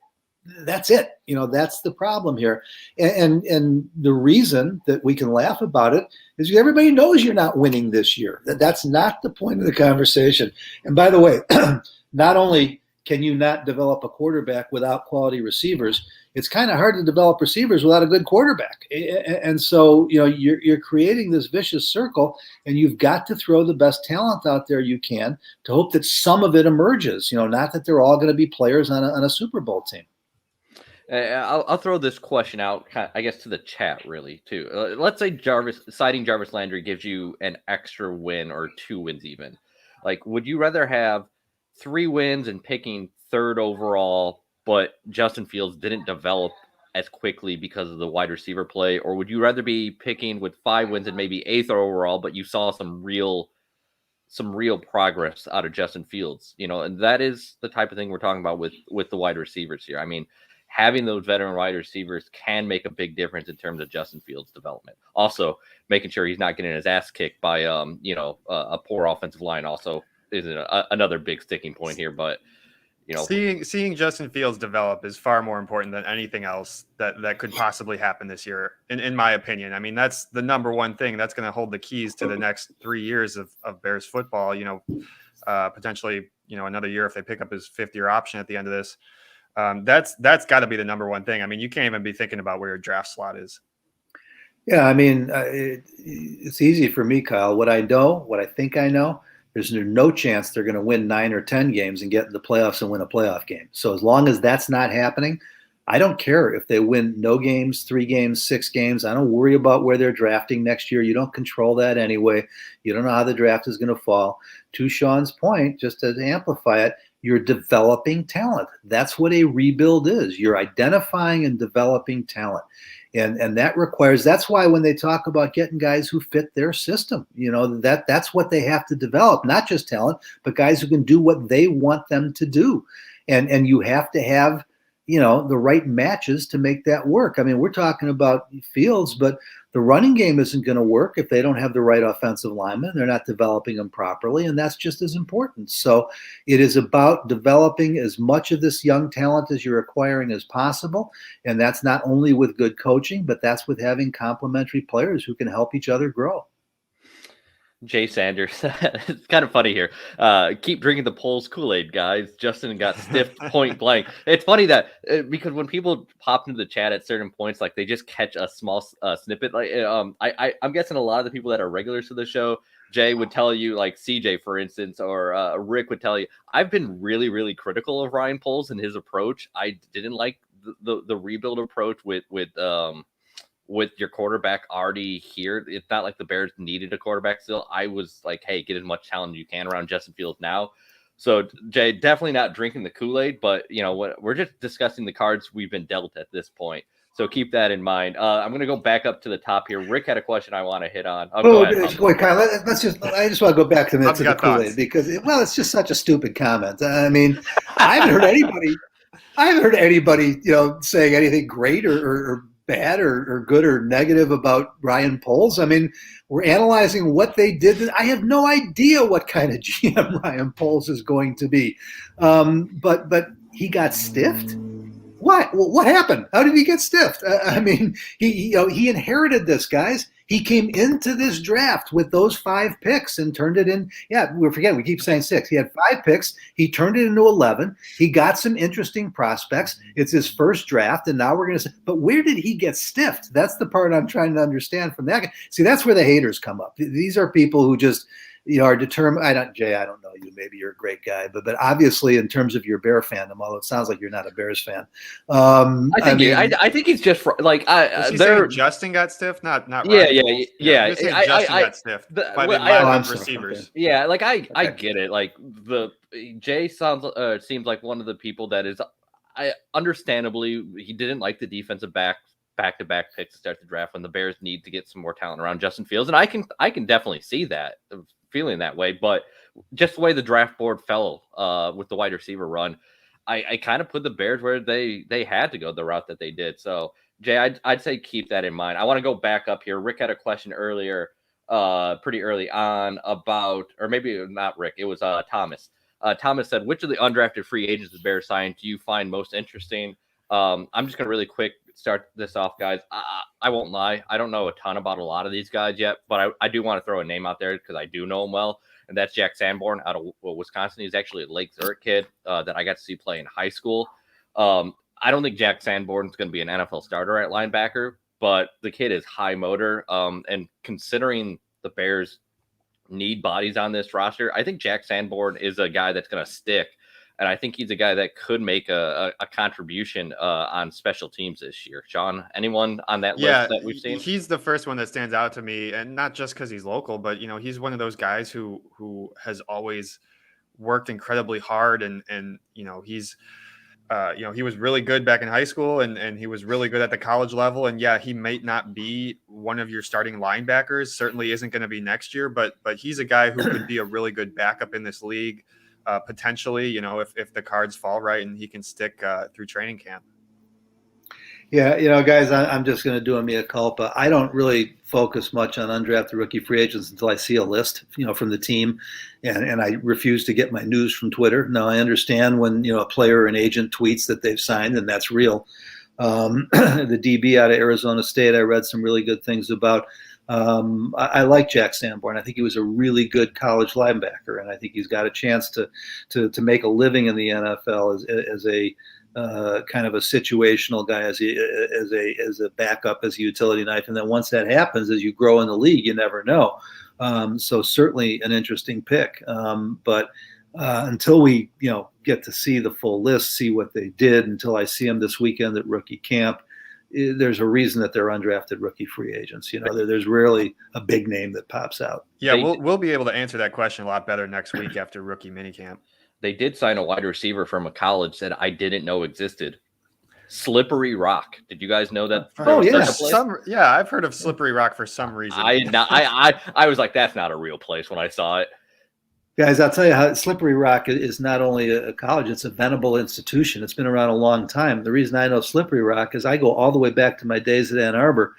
that's it. That's the problem here. And the reason that we can laugh about it is everybody knows you're not winning this year. That's not the point of the conversation. And by the way, not only can you not develop a quarterback without quality receivers, it's kind of hard to develop receivers without a good quarterback. And so, you're creating this vicious circle, and you've got to throw the best talent out there you can to hope that some of it emerges, not that they're all going to be players on a Super Bowl team. I'll throw this question out, I guess, to the chat, really, too. Let's say citing Jarvis Landry gives you an extra win or 2 wins even. Like, would you rather have 3 wins and picking 3rd overall, but Justin Fields didn't develop as quickly because of the wide receiver play? Or would you rather be picking with 5 wins and maybe 8th overall, but you saw some real progress out of Justin Fields? And that is the type of thing we're talking about with the wide receivers here. I mean, having those veteran wide receivers can make a big difference in terms of Justin Fields' development. Also, making sure he's not getting his ass kicked by a poor offensive line also another big sticking point here. But seeing Justin Fields develop is far more important than anything else that could possibly happen this year, in my opinion. I mean, that's the number one thing that's going to hold the keys to the next 3 years of Bears football. Potentially, another year if they pick up his 5th-year option at the end of this. That's got to be the number one thing. I mean, you can't even be thinking about where your draft slot is. Yeah, I mean, it's easy for me, Kyle. What I know, what I think I know, there's no chance they're going to win 9 or 10 games and get in the playoffs and win a playoff game. So as long as that's not happening, I don't care if they win no games, 3 games, 6 games. I don't worry about where they're drafting next year. You don't control that anyway. You don't know how the draft is going to fall. To Sean's point, just to amplify it, you're developing talent. That's what a rebuild is. You're identifying and developing talent. And that requires, that's why when they talk about getting guys who fit their system, that's what they have to develop, not just talent, but guys who can do what they want them to do. And you have to have, the right matches to make that work. I mean, we're talking about Fields, but the running game isn't going to work if they don't have the right offensive linemen. They're not developing them properly, and that's just as important. So it is about developing as much of this young talent as you're acquiring as possible, and that's not only with good coaching, but that's with having complementary players who can help each other grow. Jay Sanders. It's kind of funny here. Keep drinking the Poles Kool-Aid, guys. Justin got stiffed point blank. It's funny that because when people pop into the chat at certain points, like they just catch a small snippet. Like I'm guessing a lot of the people that are regulars to the show, Jay would tell you, like CJ, for instance, or Rick would tell you, I've been really, really critical of Ryan Poles and his approach. I didn't like the rebuild approach with your quarterback already here. It's not like the Bears needed a quarterback still. I was like, hey, get as much talent as you can around Justin Fields now. So, Jay, definitely not drinking the Kool-Aid, but, we're just discussing the cards we've been dealt at this point. So keep that in mind. I'm going to go back up to the top here. Rick had a question I want to hit on. Go ahead. Wait, Kyle, I just want to go back to the Kool-Aid because, it's just such a stupid comment. I mean, I haven't heard anybody, saying anything great or bad or good or negative about Ryan Poles. I mean, we're analyzing what they did. I have no idea what kind of GM Ryan Poles is going to be. But he got stiffed. What happened? How did he get stiffed? I mean, he inherited this, guys. He came into this draft with those 5 picks and turned it in. Yeah, we keep saying 6. He had 5 picks. He turned it into 11. He got some interesting prospects. It's his first draft, and now we're going to say, but where did he get stiffed? That's the part I'm trying to understand from that. See, that's where the haters come up. These are people who just are determined. Jay, I don't know you. Maybe you're a great guy, but obviously in terms of your Bear fandom, although it sounds like you're not a Bears fan. I think he's just like Justin got stiffed, not yeah. Justin got stiffed by the receivers. Okay. Yeah, like I get it. Like Jay seems like one of the people that is, understandably, he didn't like the defensive back-to-back picks to start the draft when the Bears need to get some more talent around Justin Fields, and I can definitely see that, feeling that way. But just the way the draft board fell with the wide receiver run, I kind of put the Bears where they had to go the route that they did. So Jay, I'd say keep that in mind. I want to go back up here. Rick had a question earlier, pretty early on about, or maybe not Rick, it was Thomas. Thomas said, which of the undrafted free agents the Bears signed do you find most interesting? I'm just going to really quick start this off, guys. I won't lie. I don't know a ton about a lot of these guys yet, but I do want to throw a name out there because I do know him well, and that's Jack Sanborn out of Wisconsin. He's actually a Lake Zurich kid that I got to see play in high school. I don't think Jack Sanborn is going to be an NFL starter at linebacker, but the kid is high motor. And considering the Bears need bodies on this roster, I think Jack Sanborn is a guy that's going to stick. And I think he's a guy that could make a contribution on special teams this year. Sean, anyone on that list that we've seen? He's the first one that stands out to me, and not just because he's local, but he's one of those guys who has always worked incredibly hard, and he's he was really good back in high school, and he was really good at the college level. And he may not be one of your starting linebackers. Certainly isn't going to be next year, but he's a guy who could be a really good backup in this league. Potentially, if the cards fall right and he can stick through training camp. Yeah, guys, I'm just going to do a mea culpa. I don't really focus much on undrafted rookie free agents until I see a list, from the team, and I refuse to get my news from Twitter. Now, I understand when, a player or an agent tweets that they've signed, and that's real. The DB out of Arizona State, I read some really good things about. I like Jack Sanborn. I think he was a really good college linebacker, and I think he's got a chance to make a living in the NFL as a kind of a situational guy, as a backup, as a utility knife. And then once that happens, as you grow in the league, you never know. So certainly an interesting pick. But until we get to see the full list, see what they did, until I see them this weekend at rookie camp, there's a reason that they're undrafted rookie free agents. There's rarely a big name that pops out. Yeah, we'll be able to answer that question a lot better next week after rookie minicamp. They did sign a wide receiver from a college that I didn't know existed. Slippery Rock. Did you guys know that? Oh, yeah. I've heard of Slippery Rock for some reason. I was like, that's not a real place when I saw it. Guys, I'll tell you how Slippery Rock is not only a college, it's a venerable institution. It's been around a long time. The reason I know Slippery Rock is I go all the way back to my days at Ann Arbor.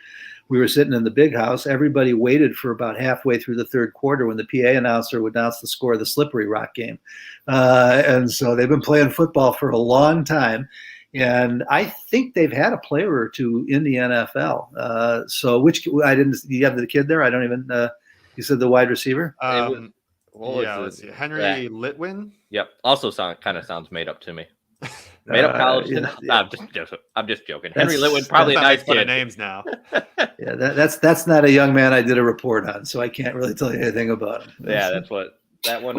We were sitting in the big house. Everybody waited for about halfway through the third quarter when the PA announcer would announce the score of the Slippery Rock game. And so they've been playing football for a long time. And I think they've had a player or two in the NFL. You have the kid there? I don't even, you said the wide receiver? Let's see. Henry Litwin. Yep. Also kind of sounds made up to me. Made up college. I'm just joking. Henry Litwin, probably a nice kid. Names now. Yeah, that's not a young man I did a report on, so I can't really tell you anything about him. Yeah, that one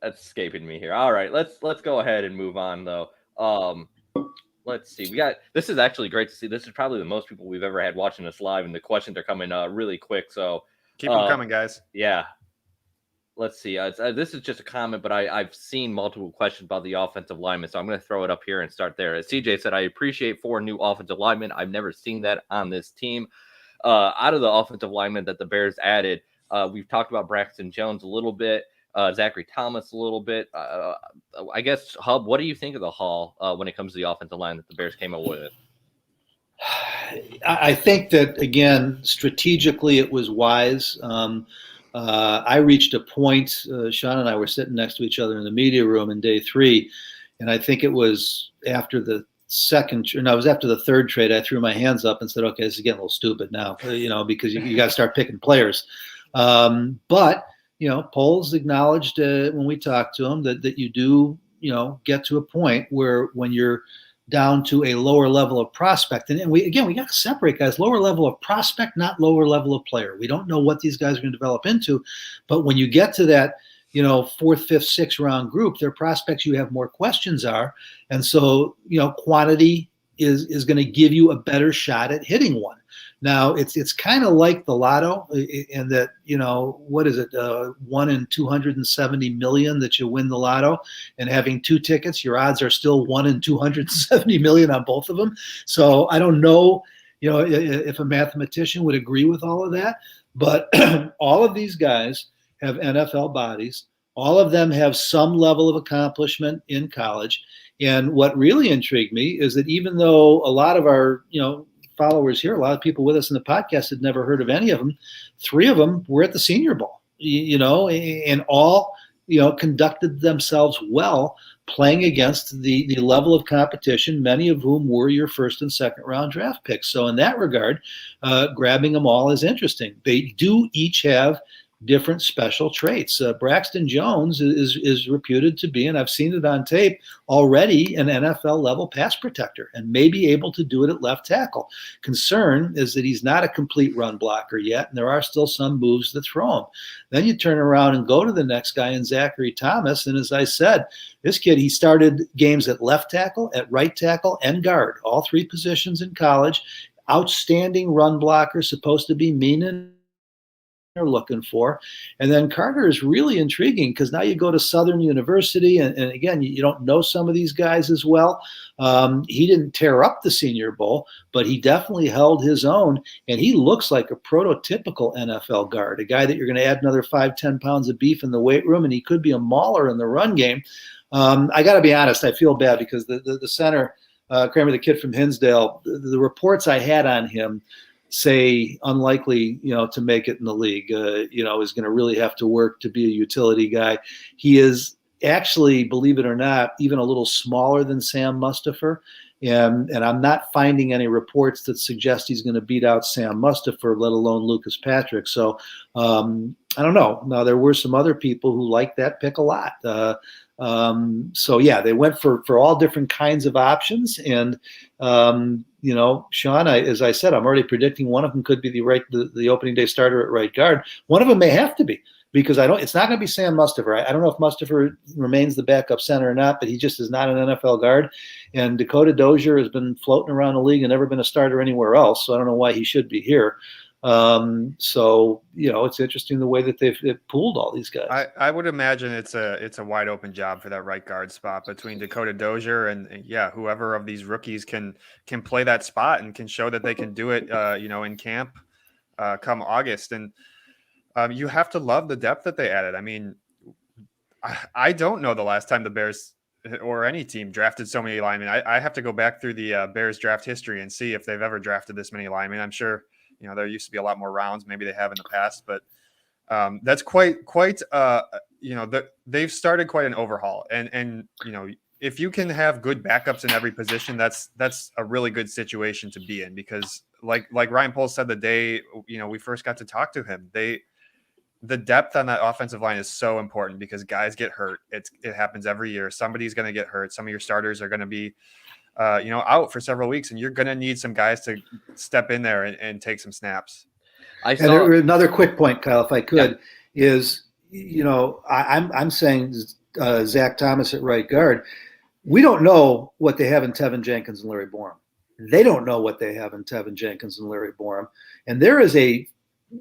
that's escaping me here. All right, let's go ahead and move on though. Let's see. This is actually great to see. This is probably the most people we've ever had watching us live, and the questions are coming really quick. So keep them coming, guys. Yeah. Let's see. This is just a comment, but I've seen multiple questions about the offensive linemen, so I'm going to throw it up here and start there. As CJ said, I appreciate 4 new offensive linemen. I've never seen that on this team. Out of the offensive linemen that the Bears added, we've talked about Braxton Jones a little bit, Zachary Thomas a little bit. I guess, Hub, what do you think of the haul when it comes to the offensive line that the Bears came up with? I think that, again, strategically it was wise. I reached a point, Sean and I were sitting next to each other in the media room in day 3, and I think it was after the third trade, I threw my hands up and said, okay, this is getting a little stupid now, because you got to start picking players. But Poles acknowledged when we talked to him that you do, get to a point where when you're down to a lower level of prospect. And we got to separate, guys, lower level of prospect, not lower level of player. We don't know what these guys are going to develop into, but when you get to that, 4th, 5th, 6th round group, their prospects you have more questions are. And so, quantity is going to give you a better shot at hitting one. Now it's kind of like the lotto in that, what is it? 1 in 270 million that you win the lotto, and having 2 tickets, your odds are still 1 in 270 million on both of them. So I don't know, if a mathematician would agree with all of that, but all of these guys have NFL bodies. All of them have some level of accomplishment in college. And what really intrigued me is that even though a lot of our, followers here, a lot of people with us in the podcast had never heard of any of them, 3 of them were at the Senior Bowl, and all, conducted themselves well, playing against the level of competition, many of whom were your 1st and 2nd round draft picks. So in that regard, grabbing them all is interesting. They do each have different special traits. Braxton Jones is reputed to be, and I've seen it on tape already, an NFL level pass protector and may be able to do it at left tackle. Concern is that he's not a complete run blocker yet, and there are still some moves that throw him. Then you turn around and go to the next guy in Zachary Thomas, and as I said, this kid, he started games at left tackle, at right tackle, and guard, all 3 positions in college. Outstanding run blocker, supposed to be mean and looking for. And then Carter is really intriguing because now you go to Southern University, and again, you don't know some of these guys as well. He didn't tear up the Senior Bowl, but he definitely held his own, and he looks like a prototypical NFL guard, a guy that you're going to add another 5-10 pounds of beef in the weight room, and he could be a mauler in the run game. I got to be honest, I feel bad because the center Kramer, the kid from Hinsdale, the reports I had on him say unlikely, to make it in the league, is going to really have to work to be a utility guy. He is actually, believe it or not, even a little smaller than Sam Mustipher. And I'm not finding any reports that suggest he's going to beat out Sam Mustipher, let alone Lucas Patrick. So I don't know. Now, there were some other people who liked that pick a lot. So yeah, they went for all different kinds of options. And Sean, as I said, I'm already predicting one of them could be the opening day starter at right guard. One of them may have to be, because it's not going to be Sam Mustipher. I don't know if Mustipher remains the backup center or not, but he just is not an NFL guard. And Dakota Dozier has been floating around the league and never been a starter anywhere else. So I don't know why he should be here. So it's interesting the way that they've pooled all these guys. I would imagine it's a wide open job for that right guard spot between Dakota Dozier and whoever of these rookies can play that spot and can show that they can do it in camp come August. And you have to love the depth that they added. I mean, I don't know the last time the Bears or any team drafted so many linemen. I have to go back through the Bears draft history and see if they've ever drafted this many linemen. I'm sure there used to be a lot more rounds. Maybe they have in the past, but that's quite they've started quite an overhaul. And if you can have good backups in every position, that's a really good situation to be in, because like Ryan Poles said the day we first got to talk to him, the depth on that offensive line is so important because guys get hurt. It happens every year. Somebody's going to get hurt. Some of your starters are going to be out for several weeks, and you're going to need some guys to step in there and take some snaps. Another quick point, Kyle, if I could, is, I'm saying Zach Thomas at right guard. We don't know what they have in Tevin Jenkins and Larry Borum. They don't know what they have in Tevin Jenkins and Larry Borum. And there is a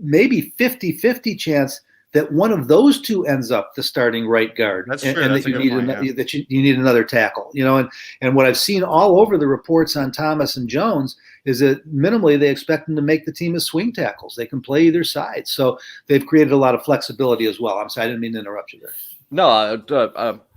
maybe 50-50 chance that one of those two ends up the starting right guard. That's true. And that's that you need another tackle. And what I've seen all over the reports on Thomas and Jones is that minimally they expect them to make the team as swing tackles. They can play either side. So they've created a lot of flexibility as well. I'm sorry, I didn't mean to interrupt you there. No,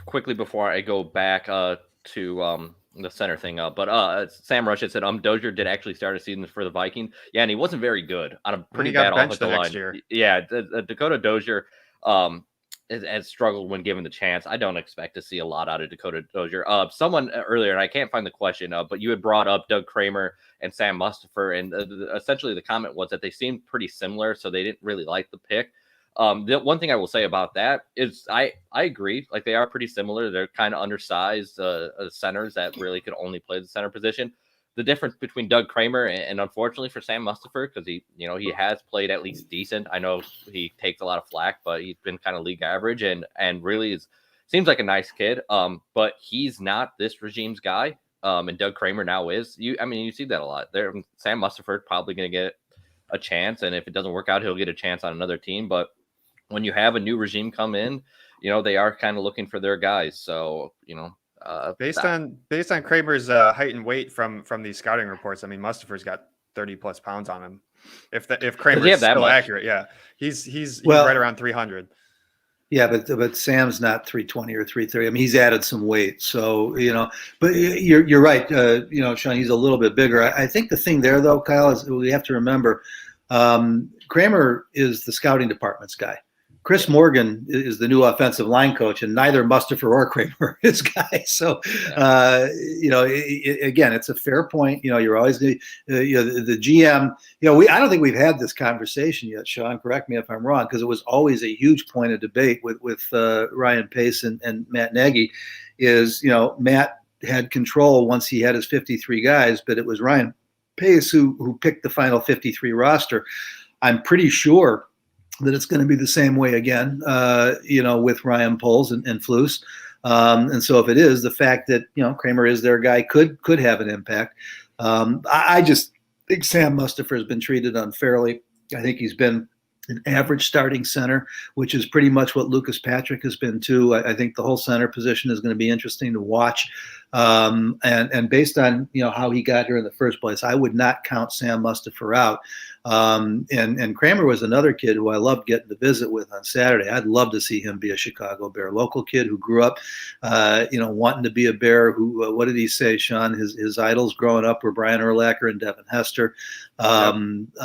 quickly before I go back to the center thing, but Sam Rush had said Dozier did actually start a season for the Vikings. Yeah, and he wasn't very good on a pretty bad offensive line. Year. Yeah, Dakota Dozier has struggled when given the chance. I don't expect to see a lot out of Dakota Dozier. Someone earlier, and I can't find the question, but you had brought up Doug Kramer and Sam Mustipher, and essentially the comment was that they seemed pretty similar, so they didn't really like the pick. The one thing I will say about that is I agree. Like, they are pretty similar. They're kind of undersized centers that really could only play the center position. The difference between Doug Kramer and unfortunately for Sam Mustipher, because he has played at least decent. I know he takes a lot of flack, but he's been kind of league average and really seems like a nice kid. But he's not this regime's guy. And Doug Kramer now is. You see that a lot. Sam Mustipher probably going to get a chance, and if it doesn't work out, he'll get a chance on another team. But when you have a new regime come in, they are kind of looking for their guys. So, based on Kramer's height and weight from these scouting reports, I mean, Mustipher's got 30 plus pounds on him. If Kramer's still accurate, yeah, he's right around 300. Yeah, but Sam's not 320 or 330. I mean, he's added some weight. So, but you're right. Sean, he's a little bit bigger. I think the thing there, though, Kyle, is we have to remember Kramer is the scouting department's guy. Chris Morgan is the new offensive line coach, and neither Mustipher or Kramer are his guy. So, again, it's a fair point. You're always the GM. I don't think we've had this conversation yet, Sean. Correct me if I'm wrong, because it was always a huge point of debate with Ryan Pace and Matt Nagy. Is Matt had control once he had his 53 guys, but it was Ryan Pace who picked the final 53 roster. I'm pretty sure that it's going to be the same way again, with Ryan Poles and Flus. And so if it is, the fact that, Kramer is their guy could have an impact. I just think Sam Mustipher has been treated unfairly. I think he's been an average starting center, which is pretty much what Lucas Patrick has been too. I think the whole center position is going to be interesting to watch. And based on, how he got here in the first place, I would not count Sam Mustipher out. And Kramer was another kid who I loved getting to visit with on Saturday. I'd love to see him be a Chicago Bear, local kid who grew up, wanting to be a Bear. Who, what did he say, Sean? His idols growing up were Brian Urlacher and Devin Hester. It'd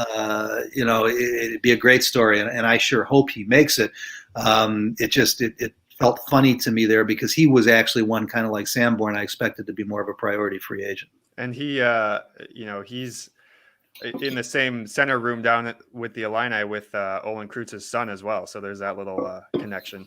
be a great story, and I sure hope he makes it. It felt funny to me there because he was actually one kind of like Sanborn. I expected to be more of a priority free agent. And he, he's in the same center room down with the Illini with Olin Kreutz's son as well. So there's that little connection.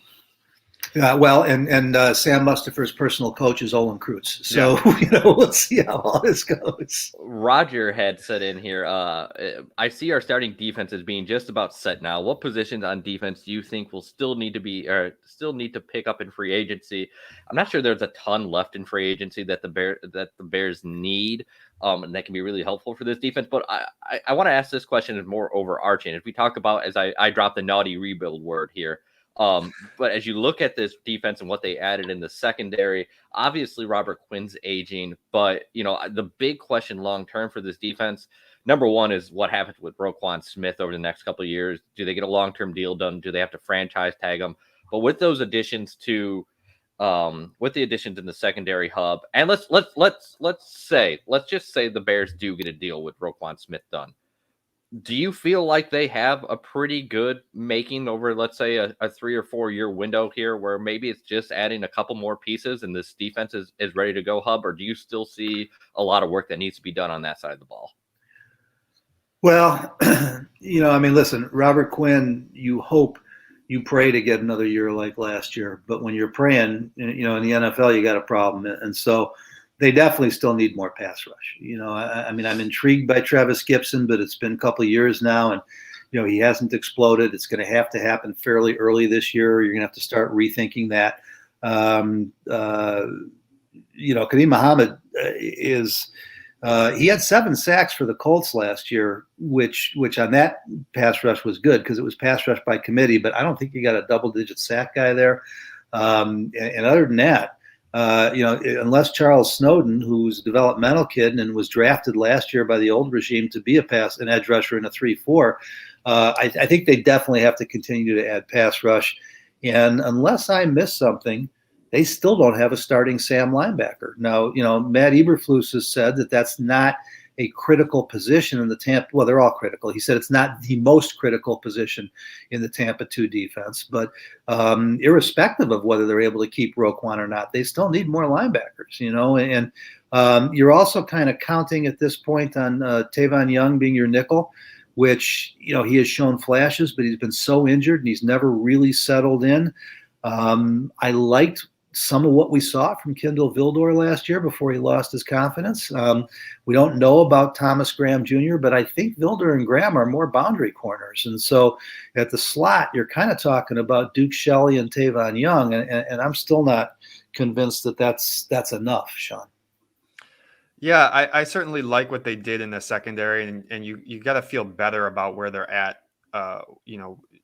And Sam Mustafer's personal coach is Olin Kreutz. So, we'll see how all this goes. Roger had said in here, I see our starting defense as being just about set now. What positions on defense do you think will still need to pick up in free agency? I'm not sure there's a ton left in free agency that the Bears need. And that can be really helpful for this defense. But I want to ask this question as more overarching. If we talk about, as I dropped the naughty rebuild word here, but as you look at this defense and what they added in the secondary, obviously Robert Quinn's aging, but the big question long-term for this defense, number one, is what happens with Roquan Smith over the next couple of years. Do they get a long-term deal done? Do they have to franchise tag him? But with those additions with the additions in the secondary hub, and let's just say the Bears do get a deal with Roquan Smith done. Do you feel like they have a pretty good making over, let's say, a 3 or 4 year window here where maybe it's just adding a couple more pieces and this defense is ready to go, Hub? Or do you still see a lot of work that needs to be done on that side of the ball? Well, listen, Robert Quinn, you pray to get another year like last year. But when you're praying, in the NFL, you got a problem. And so they definitely still need more pass rush. I'm intrigued by Travis Gibson, but it's been a couple of years now, and he hasn't exploded. It's going to have to happen fairly early this year. You're going to have to start rethinking that. Kadeem Muhammad he had 7 sacks for the Colts last year, which on that pass rush was good because it was pass rush by committee. But I don't think you got a double-digit sack guy there. And other than that, unless Charles Snowden, who's a developmental kid and was drafted last year by the old regime to be an edge rusher in a 3-4, I think they definitely have to continue to add pass rush. And unless I miss something, they still don't have a starting Sam linebacker. Now, Matt Eberflus has said that that's not a critical position in the Tampa. Well, they're all critical. He said it's not the most critical position in the Tampa 2 defense. But irrespective of whether they're able to keep Roquan or not, they still need more linebackers, And you're also kind of counting at this point on Tavon Young being your nickel, which, he has shown flashes, but he's been so injured and he's never really settled in. I liked some of what we saw from Kendall Vildor last year before he lost his confidence. We don't know about Thomas Graham Jr., but I think Vildor and Graham are more boundary corners. And so at the slot, you're kind of talking about Duke Shelley and Tavon Young, and I'm still not convinced that that's enough, Sean. Yeah, I certainly like what they did in the secondary, and you got to feel better about where they're at.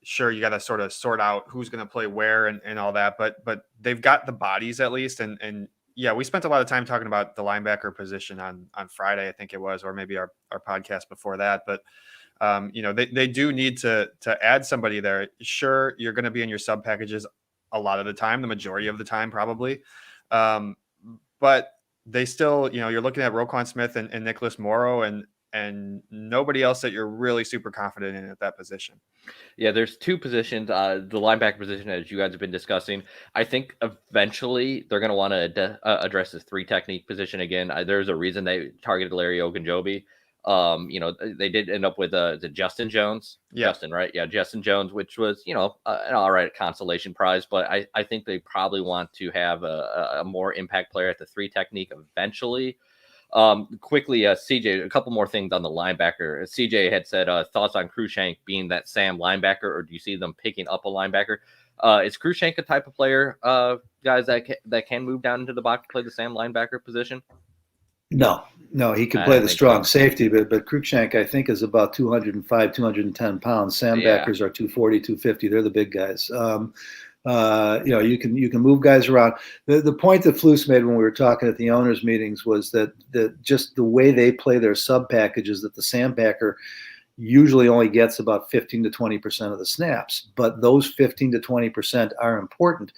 Sure, you got to sort of sort out who's going to play where and all that, but they've got the bodies at least. And yeah, we spent a lot of time talking about the linebacker position on Friday, I think it was, or maybe our podcast before that. But, they do need to add somebody there. Sure, you're going to be in your sub packages a lot of the time, the majority of the time probably. But they still, you're looking at Roquan Smith and Nicholas Morrow and nobody else that you're really super confident in at that position. Yeah, there's 2 positions, the linebacker position, as you guys have been discussing. I think eventually they're going to want to address this 3 technique position again. There's a reason they targeted Larry Ogunjobi. They did end up with the Justin Jones. Yeah. Justin, right? Yeah, Justin Jones, which was, an all right consolation prize. But I think they probably want to have a more impact player at the 3 technique eventually. Quickly, CJ, a couple more things on the linebacker. CJ had said thoughts on Cruikshank being that Sam linebacker, or do you see them picking up a linebacker? Is Cruikshank a type of player, guys, that can move down into the box to play the Sam linebacker position? No, he can play the strong safety, but Cruikshank, I think, is about 205, 210 pounds. Sam backers are 240, 250. They're the big guys. You can move guys around. The point that Flus made when we were talking at the owners' meetings was that just the way they play their sub packages, that the Sam backer usually only gets about 15 to 20% of the snaps, but those 15 to 20% are important.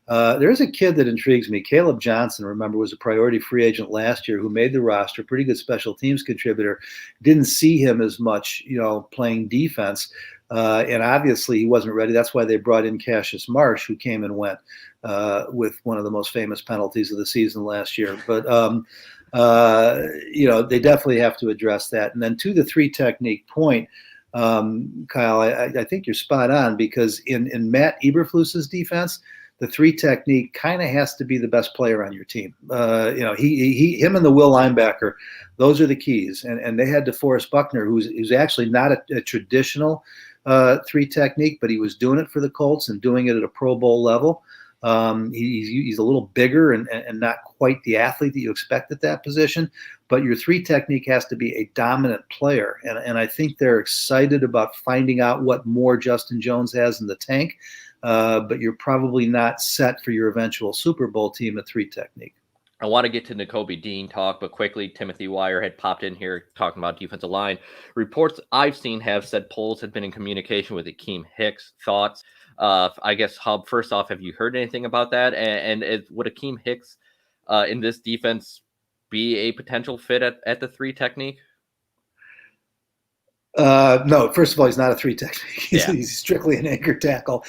There's a kid that intrigues me. Caleb Johnson, remember, was a priority free agent last year who made the roster, pretty good special teams contributor. Didn't see him as much, playing defense. And obviously he wasn't ready. That's why they brought in Cassius Marsh, who came and went with one of the most famous penalties of the season last year. But, they definitely have to address that. And then to the 3 technique point, Kyle, I think you're spot on, because in Matt Eberflus's defense, the 3 technique kind of has to be the best player on your team. Him and the will linebacker, those are the keys. And they had DeForest Buckner, who's actually not a traditional 3 technique, but he was doing it for the Colts and doing it at a Pro Bowl level. He's a little bigger and not quite the athlete that you expect at that position, but your 3 technique has to be a dominant player. And I think they're excited about finding out what more Justin Jones has in the tank. But you're probably not set for your eventual Super Bowl team at 3 technique. I want to get to Nakobe Dean talk, but quickly, Timothy Wire had popped in here talking about defensive line. Reports I've seen have said Poles had been in communication with Akeem Hicks. Thoughts? I guess, Hub, first off, have you heard anything about that? And would Akeem Hicks in this defense be a potential fit at the 3 technique? No, first of all, he's not a 3 technique. He's strictly an anchor tackle.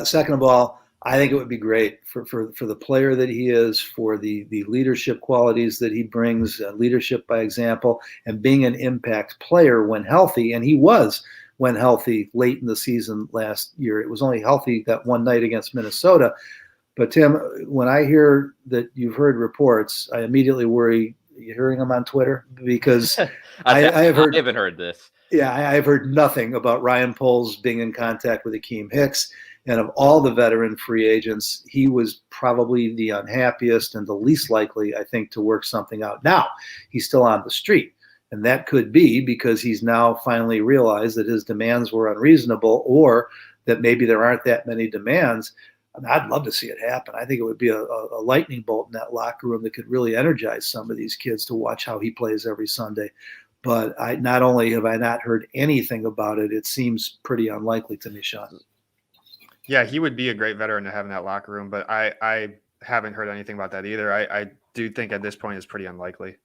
Second of all, I think it would be great for the player that he is, for the leadership qualities that he brings, leadership by example, and being an impact player when healthy. And he was when healthy late in the season last year. It was only healthy that one night against Minnesota. But Tim, when I hear that you've heard reports, I immediately worry. You hearing them on Twitter? Because I haven't heard this. Yeah, I've heard nothing about Ryan Poles being in contact with Akeem Hicks. And of all the veteran free agents, he was probably the unhappiest and the least likely, I think, to work something out. Now, he's still on the street. And that could be because he's now finally realized that his demands were unreasonable, or that maybe there aren't that many demands. I mean, I'd love to see it happen. I think it would be a lightning bolt in that locker room that could really energize some of these kids to watch how he plays every Sunday. But not only have I not heard anything about it, it seems pretty unlikely to me, Sean. Yeah, he would be a great veteran to have in that locker room, but I haven't heard anything about that either. I do think at this point it's pretty unlikely.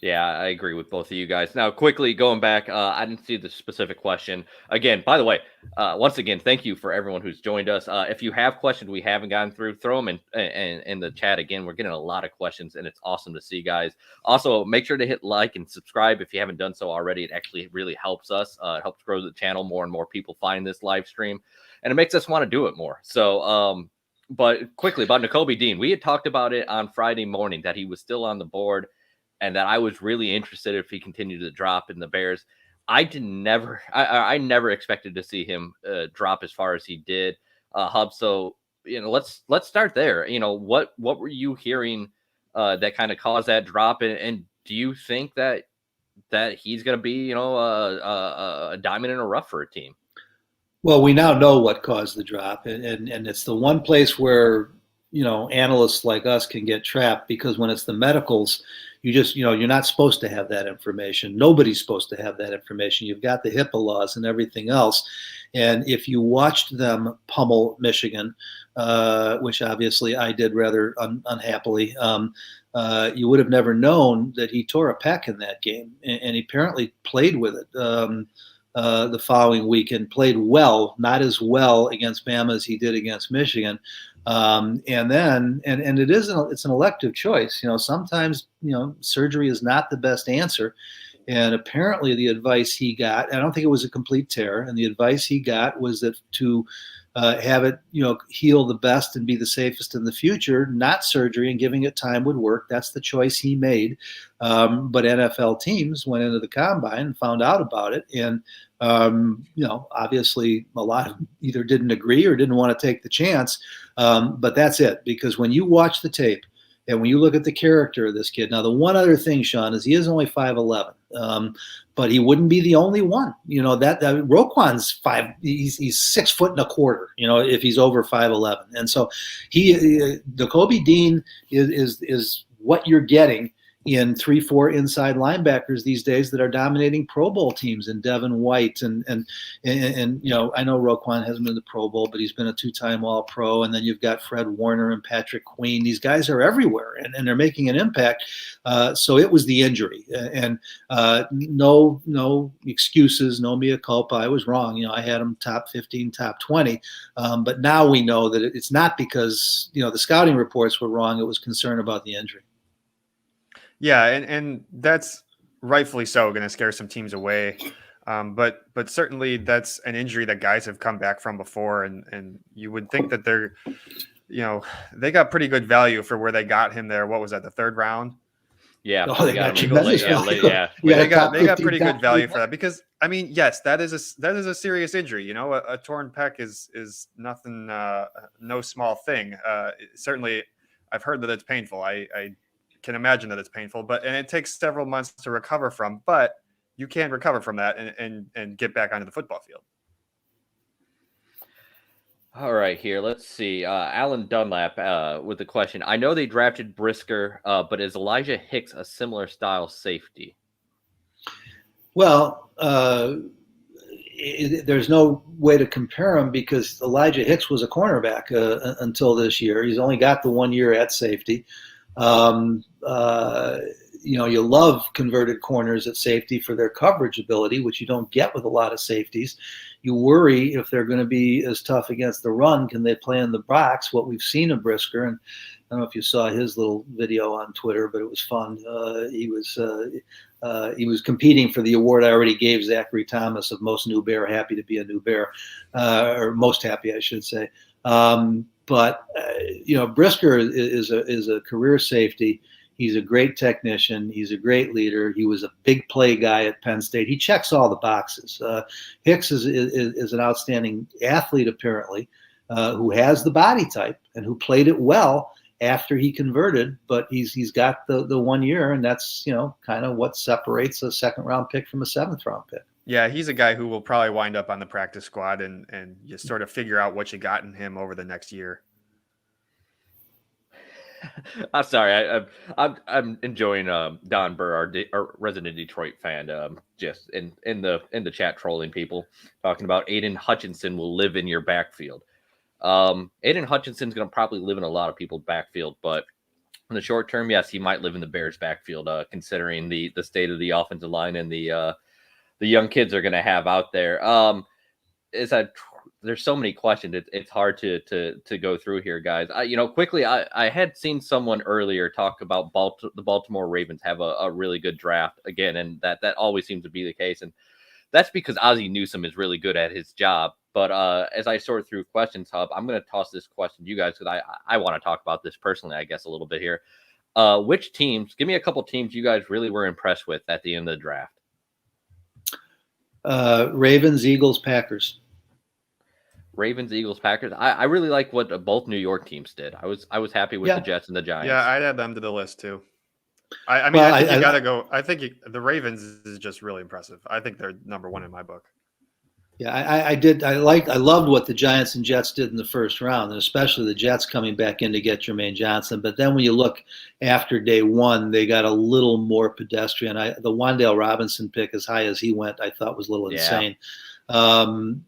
Yeah, I agree with both of you guys. Now, quickly going back, I didn't see the specific question. Again, by the way, once again, thank you for everyone who's joined us. If you have questions we haven't gotten through, throw them in the chat. Again, we're getting a lot of questions, and it's awesome to see, guys. Also, make sure to hit like and subscribe if you haven't done so already. It actually really helps us. It helps grow the channel. More and more people find this live stream, and it makes us want to do it more. So, but quickly about Nakobe Dean, we had talked about it on Friday morning that he was still on the board, and that I was really interested if he continued to drop in the Bears. I never expected to see him drop as far as he did, Hub. So, let's start there. What were you hearing that kind of caused that drop? And do you think that he's going to be, a diamond in a rough for a team? Well, we now know what caused the drop, and it's the one place where, analysts like us can get trapped, because when it's the medicals, you just, you're not supposed to have that information. Nobody's supposed to have that information. You've got the HIPAA laws and everything else. And if you watched them pummel Michigan, which obviously I did rather unhappily, you would have never known that he tore a pec in that game. And he apparently played with it the following week and played well, not as well against Bama as he did against Michigan. And it's an elective choice. Sometimes, surgery is not the best answer. And apparently the advice he got, I don't think it was a complete tear. And the advice he got was that to have it, heal the best and be the safest in the future, not surgery, and giving it time would work. That's the choice he made. But NFL teams went into the combine and found out about it. And, obviously a lot of them either didn't agree or didn't want to take the chance. But that's it, because when you watch the tape and when you look at the character of this kid, now the one other thing, Sean, is he is only 5'11", but he wouldn't be the only one. That Roquan's he's 6 foot and a quarter. If he's over 5'11", and so Nakobe Dean is what you're getting in 3-4 inside linebackers these days that are dominating Pro Bowl teams, and Devin White and I know Roquan hasn't been in the Pro Bowl, but he's been a 2-time All-Pro, and then you've got Fred Warner and Patrick Queen. These guys are everywhere, and they're making an impact. So it was the injury, and no excuses, no mea culpa. I was wrong. I had him top 15, top 20, but now we know that it's not because the scouting reports were wrong. It was concern about the injury. Yeah, and that's rightfully so going to scare some teams away. But certainly that's an injury that guys have come back from before, and you would think that they got pretty good value for where they got him there. What was that, the 3rd round? Yeah, they got tremendous value. They got pretty good value for that, because yes, that is a serious injury. A torn pec is nothing, no small thing. Certainly, I've heard that it's painful. I can imagine that it's painful, and it takes several months to recover from, but you can recover from that and get back onto the football field. All right, here, let's see. Alan Dunlap with the question. I know they drafted Brisker, but is Elijah Hicks a similar style safety? Well, there's no way to compare him because Elijah Hicks was a cornerback until this year. He's only got the 1 year at safety. You love converted corners at safety for their coverage ability, which you don't get with a lot of safeties. You worry if they're going to be as tough against the run, can they play in the box? What we've seen of Brisker, and I don't know if you saw his little video on Twitter, but it was fun. He was competing for the award I already gave Zachary Thomas of most new Bear, happy to be a new Bear, or most happy, I should say. But Brisker is a career safety. He's a great technician. He's a great leader. He was a big play guy at Penn State. He checks all the boxes. Hicks is an outstanding athlete, apparently, who has the body type and who played it well after he converted. But he's got the 1 year, and that's kind of what separates a 2nd round pick from a 7th round pick. Yeah, he's a guy who will probably wind up on the practice squad, and you sort of figure out what you got in him over the next year. I'm sorry. I'm enjoying Don Burr, our resident Detroit fan, just in the chat trolling people, talking about Aiden Hutchinson will live in your backfield. Aiden Hutchinson's going to probably live in a lot of people's backfield, but in the short term, yes, he might live in the Bears' backfield, considering the state of the offensive line and the young kids are going to have out there. There's so many questions. It's hard to go through here, guys. Quickly, I had seen someone earlier talk about the Baltimore Ravens have a really good draft again, and that always seems to be the case. And that's because Ozzie Newsome is really good at his job. But as I sort through questions, Hub, I'm going to toss this question to you guys because I want to talk about this personally, I guess, a little bit here. Which teams? Give me a couple teams you guys really were impressed with at the end of the draft. Ravens, Eagles, Packers. Ravens, Eagles, Packers. I really like what both New York teams did. I was happy with the Jets and the Giants. Yeah, I'd add them to the list too. I think you got to go. I think the Ravens is just really impressive. I think they're number one in my book. Yeah, I did. I loved what the Giants and Jets did in the first round, and especially the Jets coming back in to get Jermaine Johnson. But then when you look after day one, they got a little more pedestrian. The Wan'Dale Robinson pick, as high as he went, I thought was a little insane. And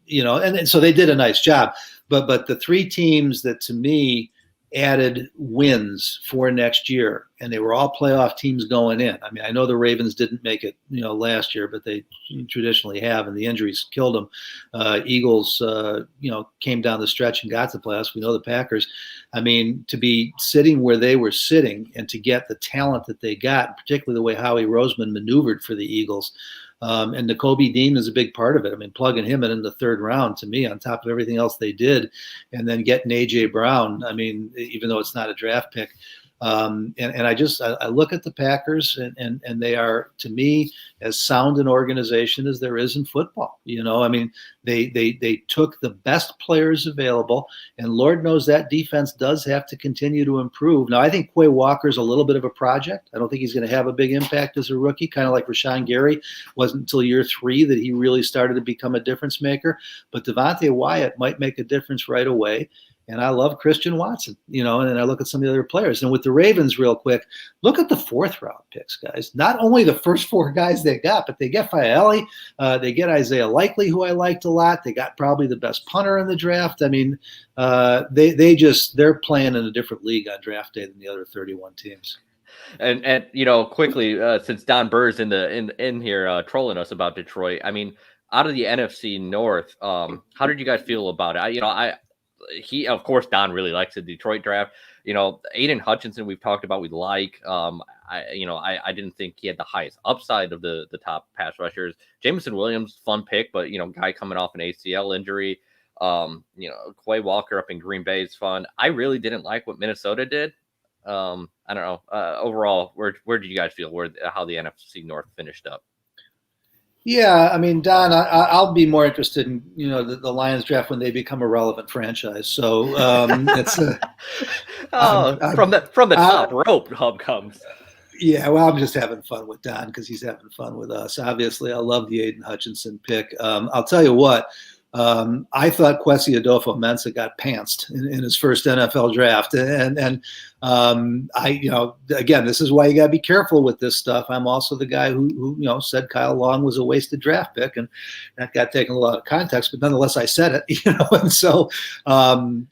so they did a nice job. But the three teams that to me added wins for next year, and they were all playoff teams going in. I mean, I know the Ravens didn't make it, last year, but they traditionally have, and the injuries killed them. Eagles, came down the stretch and got to the playoffs. We know the Packers. I mean, to be sitting where they were sitting and to get the talent that they got, particularly the way Howie Roseman maneuvered for the Eagles. And Nakobe Dean is a big part of it. I mean, plugging him in the third round, to me, on top of everything else they did, and then getting A.J. Brown, I mean, even though it's not a draft pick. And I look at the Packers, and they are, to me, as sound an organization as there is in football. I mean, they took the best players available, and Lord knows that defense does have to continue to improve. Now, I think Quay Walker's a little bit of a project. I don't think he's going to have a big impact as a rookie, kind of like Rashawn Gary. Wasn't until year 3 that he really started to become a difference maker. But Devontae Wyatt might make a difference right away. And I love Christian Watson, and I look at some of the other players. And with the Ravens, real quick, look at the 4th-round picks, guys. Not only the first 4 guys they got, but they get Faeli, they get Isaiah Likely, who I liked a lot. They got probably the best punter in the draft. I mean, they're playing in a different league on draft day than the other 31 teams. And quickly, since Don Burr's in here trolling us about Detroit, I mean, out of the NFC North, how did you guys feel about it? He, of course, Don really likes the Detroit draft. Aiden Hutchinson, we've talked about, we like. I didn't think he had the highest upside of the top pass rushers. Jameson Williams, fun pick, but guy coming off an ACL injury. Quay Walker up in Green Bay is fun. I really didn't like what Minnesota did. I don't know. Overall, where did you guys feel how the NFC North finished up? Yeah, I mean, Don, I'll be more interested in the Lions draft when they become a relevant franchise. So it's from the top rope, Hub comes. Yeah, well, I'm just having fun with Don because he's having fun with us. Obviously, I love the Aiden Hutchinson pick. I'll tell you what. I thought Kwesi Adolfo-Mensah got pantsed in his first NFL draft, and again, this is why you got to be careful with this stuff. I'm also the guy who said Kyle Long was a wasted draft pick, and that got taken a lot of context, but nonetheless, I said it, and so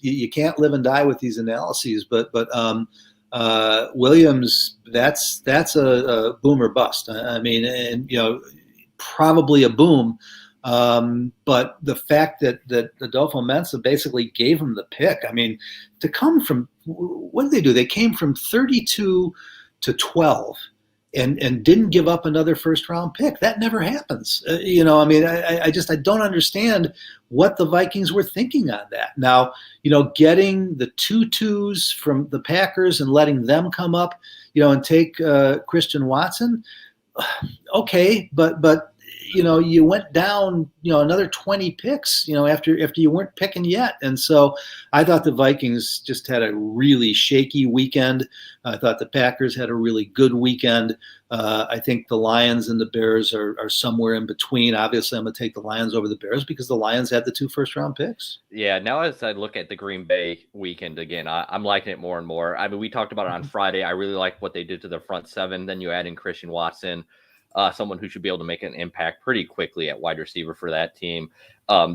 you can't live and die with these analyses, but Williams, that's a boom or bust. I mean, and probably a boom. But the fact that Adolfo-Mensah basically gave him the pick, I mean, to come from, what did they do? They came from 32 to 12 and didn't give up another first-round pick. That never happens. I mean, I don't understand what the Vikings were thinking on that. Now, getting the 2-2s from the Packers and letting them come up, and take Christian Watson, okay, but you went down, another 20 picks, after you weren't picking yet. And so I thought the Vikings just had a really shaky weekend. I thought the Packers had a really good weekend. I think the Lions and the Bears are somewhere in between. Obviously, I'm going to take the Lions over the Bears because the Lions had the 2 first-round picks. Yeah, now as I look at the Green Bay weekend again, I'm liking it more and more. I mean, we talked about it on Friday. I really like what they did to the front 7. Then you add in Christian Watson. Someone who should be able to make an impact pretty quickly at wide receiver for that team.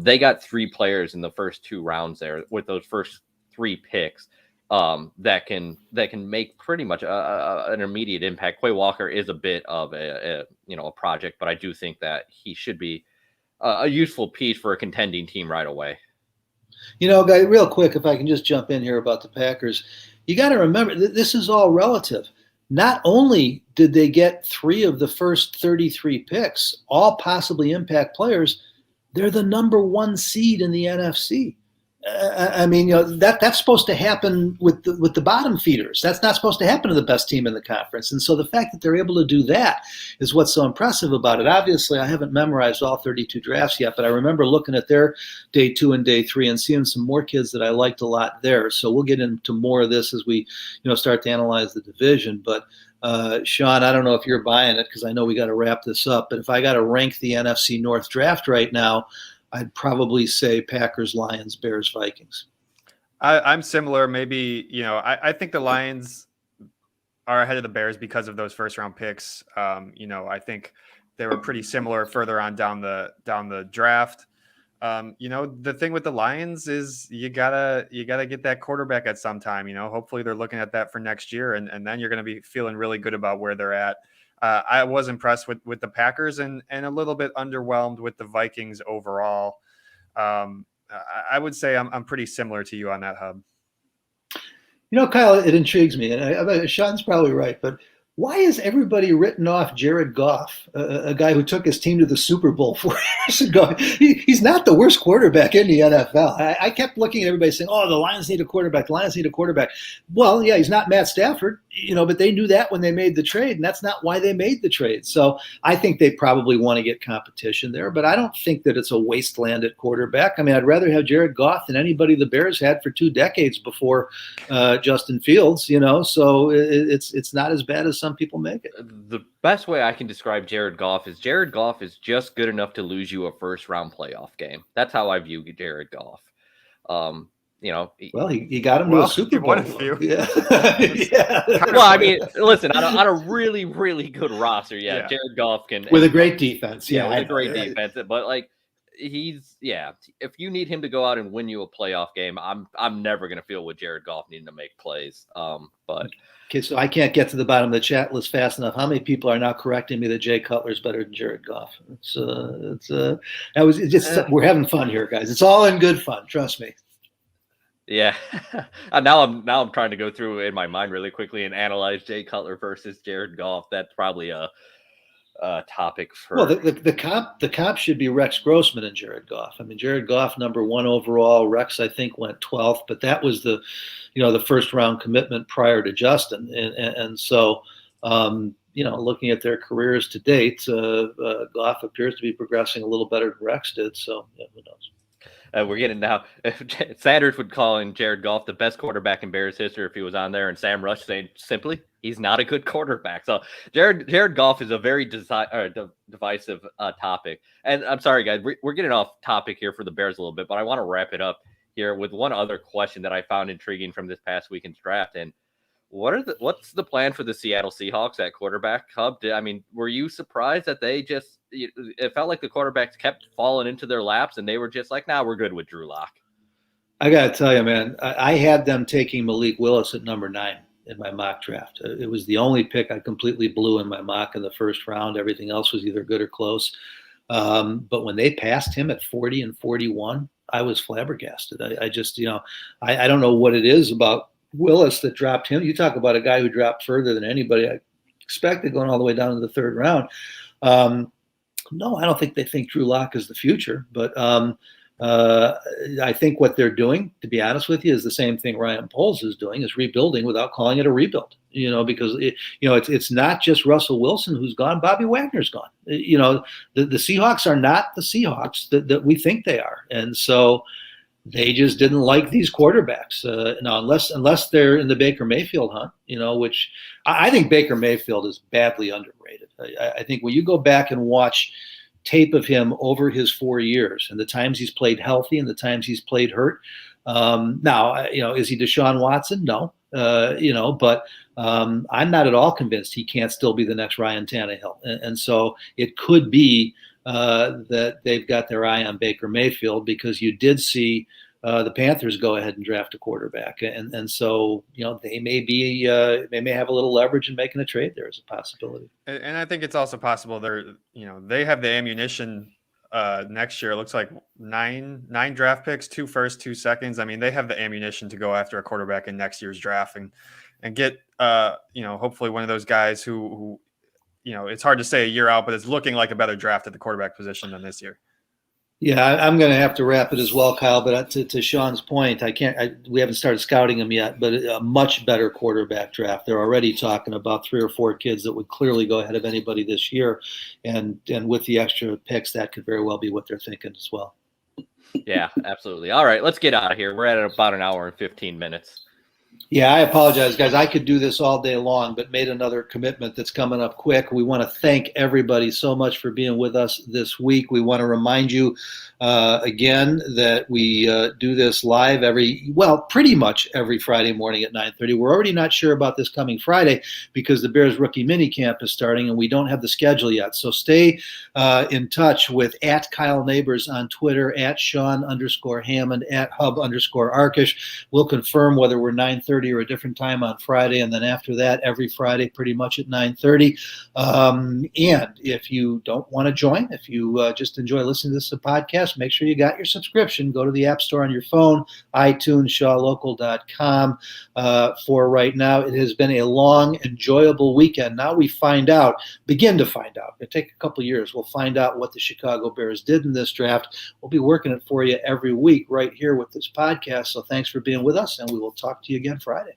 They got 3 players in the first 2 rounds there with those first 3 picks that can make pretty much an immediate impact. Quay Walker is a bit of a project, but I do think that he should be a useful piece for a contending team right away. Guy, real quick, if I can just jump in here about the Packers, you got to remember this is all relative. Not only did they get 3 of the first 33 picks, all possibly impact players, they're the number 1 seed in the NFC. I mean, that's supposed to happen with the bottom feeders. That's not supposed to happen to the best team in the conference. And so the fact that they're able to do that is what's so impressive about it. Obviously, I haven't memorized all 32 drafts yet, but I remember looking at their day 2 and day 3 and seeing some more kids that I liked a lot there. So we'll get into more of this as we, start to analyze the division. But Sean, I don't know if you're buying it because I know we got to wrap this up. But if I got to rank the NFC North draft right now, I'd probably say Packers, Lions, Bears, Vikings. I'm similar. Maybe, I think the Lions are ahead of the Bears because of those first round picks. I think they were pretty similar further on down the draft. The thing with the Lions is you gotta get that quarterback at some time. Hopefully they're looking at that for next year, and then you're going to be feeling really good about where they're at. I was impressed with the Packers and a little bit underwhelmed with the Vikings overall. I would say I'm pretty similar to you on that, Hub. Kyle, it intrigues me, and Sean's probably right, but why is everybody written off Jared Goff, a guy who took his team to the Super Bowl 4 years ago? He's not the worst quarterback in the NFL. I kept looking at everybody saying, oh, the Lions need a quarterback. The Lions need a quarterback. Well, yeah, he's not Matt Stafford, but they knew that when they made the trade, and that's not why they made the trade. So I think they probably want to get competition there, but I don't think that it's a wasteland at quarterback. I mean, I'd rather have Jared Goff than anybody the Bears had for 2 decades before Justin Fields, so it's not as bad as some people make it. The best way I can describe Jared Goff is just good enough to lose you a first round playoff game. That's how I view Jared Goff. Well, he got him to a Super Bowl. Won a few. Yeah. Yeah. Well, I mean, listen, on a really, really good roster, Yeah. Jared Goff can With a great defense. with a great defense, but like if you need him to go out and win you a playoff game, I'm never gonna feel with Jared Goff needing to make plays. But okay, so I can't get to the bottom of the chat list fast enough. How many people are now correcting me that Jay Cutler's better than Jared Goff? We're having fun here, guys. It's all in good fun, trust me. yeah. now I'm trying to go through in my mind really quickly and analyze Jay Cutler versus Jared Goff. That's probably a topic for. Well, the comp should be Rex Grossman and Jared Goff. I mean, Jared Goff number 1 overall. Rex, I think, went 12th, but that was the first round commitment prior to Justin, and so looking at their careers to date, Goff appears to be progressing a little better than Rex did. So who knows? We're getting now. Sanders would call in Jared Goff the best quarterback in Bears history if he was on there, and Sam Rush saying simply he's not a good quarterback. So Jared Goff is a very divisive topic. And I'm sorry, guys, we're getting off topic here for the Bears a little bit, but I want to wrap it up here with one other question that I found intriguing from this past weekend's draft. And what's the plan for the Seattle Seahawks at quarterback? Hub, were you surprised that it felt like the quarterbacks kept falling into their laps and they were just like, nah, we're good with Drew Lock? I got to tell you, man, I had them taking Malik Willis at number 9 in my mock draft. It was the only pick I completely blew in my mock in the first round. Everything else was either good or close. But when they passed him at 40 and 41, I was flabbergasted. I just, I don't know what it is about Willis that dropped him. You talk about a guy who dropped further than anybody I expected, going all the way down to the third round. No, I don't think they think Drew Lock is the future, but I think what they're doing, to be honest with you, is the same thing Ryan Poles is doing, is rebuilding without calling it a rebuild. Because it's not just Russell Wilson who's gone. Bobby Wagner's gone. The Seahawks are not the Seahawks that we think they are, and so they just didn't like these quarterbacks. Now, unless they're in the Baker Mayfield hunt, which I think Baker Mayfield is badly underrated. I think when you go back and watch tape of him over his 4 years and the times he's played healthy and the times he's played hurt. Now, is he Deshaun Watson? No, but I'm not at all convinced he can't still be the next Ryan Tannehill. And so it could be that they've got their eye on Baker Mayfield, because you did see the Panthers go ahead and draft a quarterback. And so, they may have a little leverage in making a trade there as a possibility. And I think it's also possible they have the ammunition next year. It looks like nine draft picks, 2 firsts, 2 seconds. I mean, they have the ammunition to go after a quarterback in next year's draft and get, hopefully one of those guys who it's hard to say a year out, but it's looking like a better draft at the quarterback position than this year. Yeah, I'm going to have to wrap it as well, Kyle. But to Sean's point, we haven't started scouting him yet, but a much better quarterback draft. They're already talking about 3 or 4 kids that would clearly go ahead of anybody this year, and with the extra picks, that could very well be what they're thinking as well. Yeah, absolutely. All right, let's get out of here. We're at about an hour and 15 minutes. Yeah, I apologize, guys. I could do this all day long, but made another commitment that's coming up quick. We want to thank everybody so much for being with us this week. We want to remind you again that we do this live pretty much every Friday morning at 9:30. We're already not sure about this coming Friday because the Bears rookie mini camp is starting and we don't have the schedule yet. So stay in touch with @Kyle Nabors on Twitter, @Sean_Hammond, @Hub Arkush. We'll confirm whether we're 9:30 or a different time on Friday, and then after that, every Friday pretty much at 9:30. And if you don't want to join, if you just enjoy listening to this podcast, make sure you got your subscription. Go to the App Store on your phone, iTunes, shawlocal.com. For right now, it has been a long, enjoyable weekend. Now we begin to find out. It'll take a couple years. We'll find out what the Chicago Bears did in this draft. We'll be working it for you every week right here with this podcast. So thanks for being with us, and we will talk to you again Friday.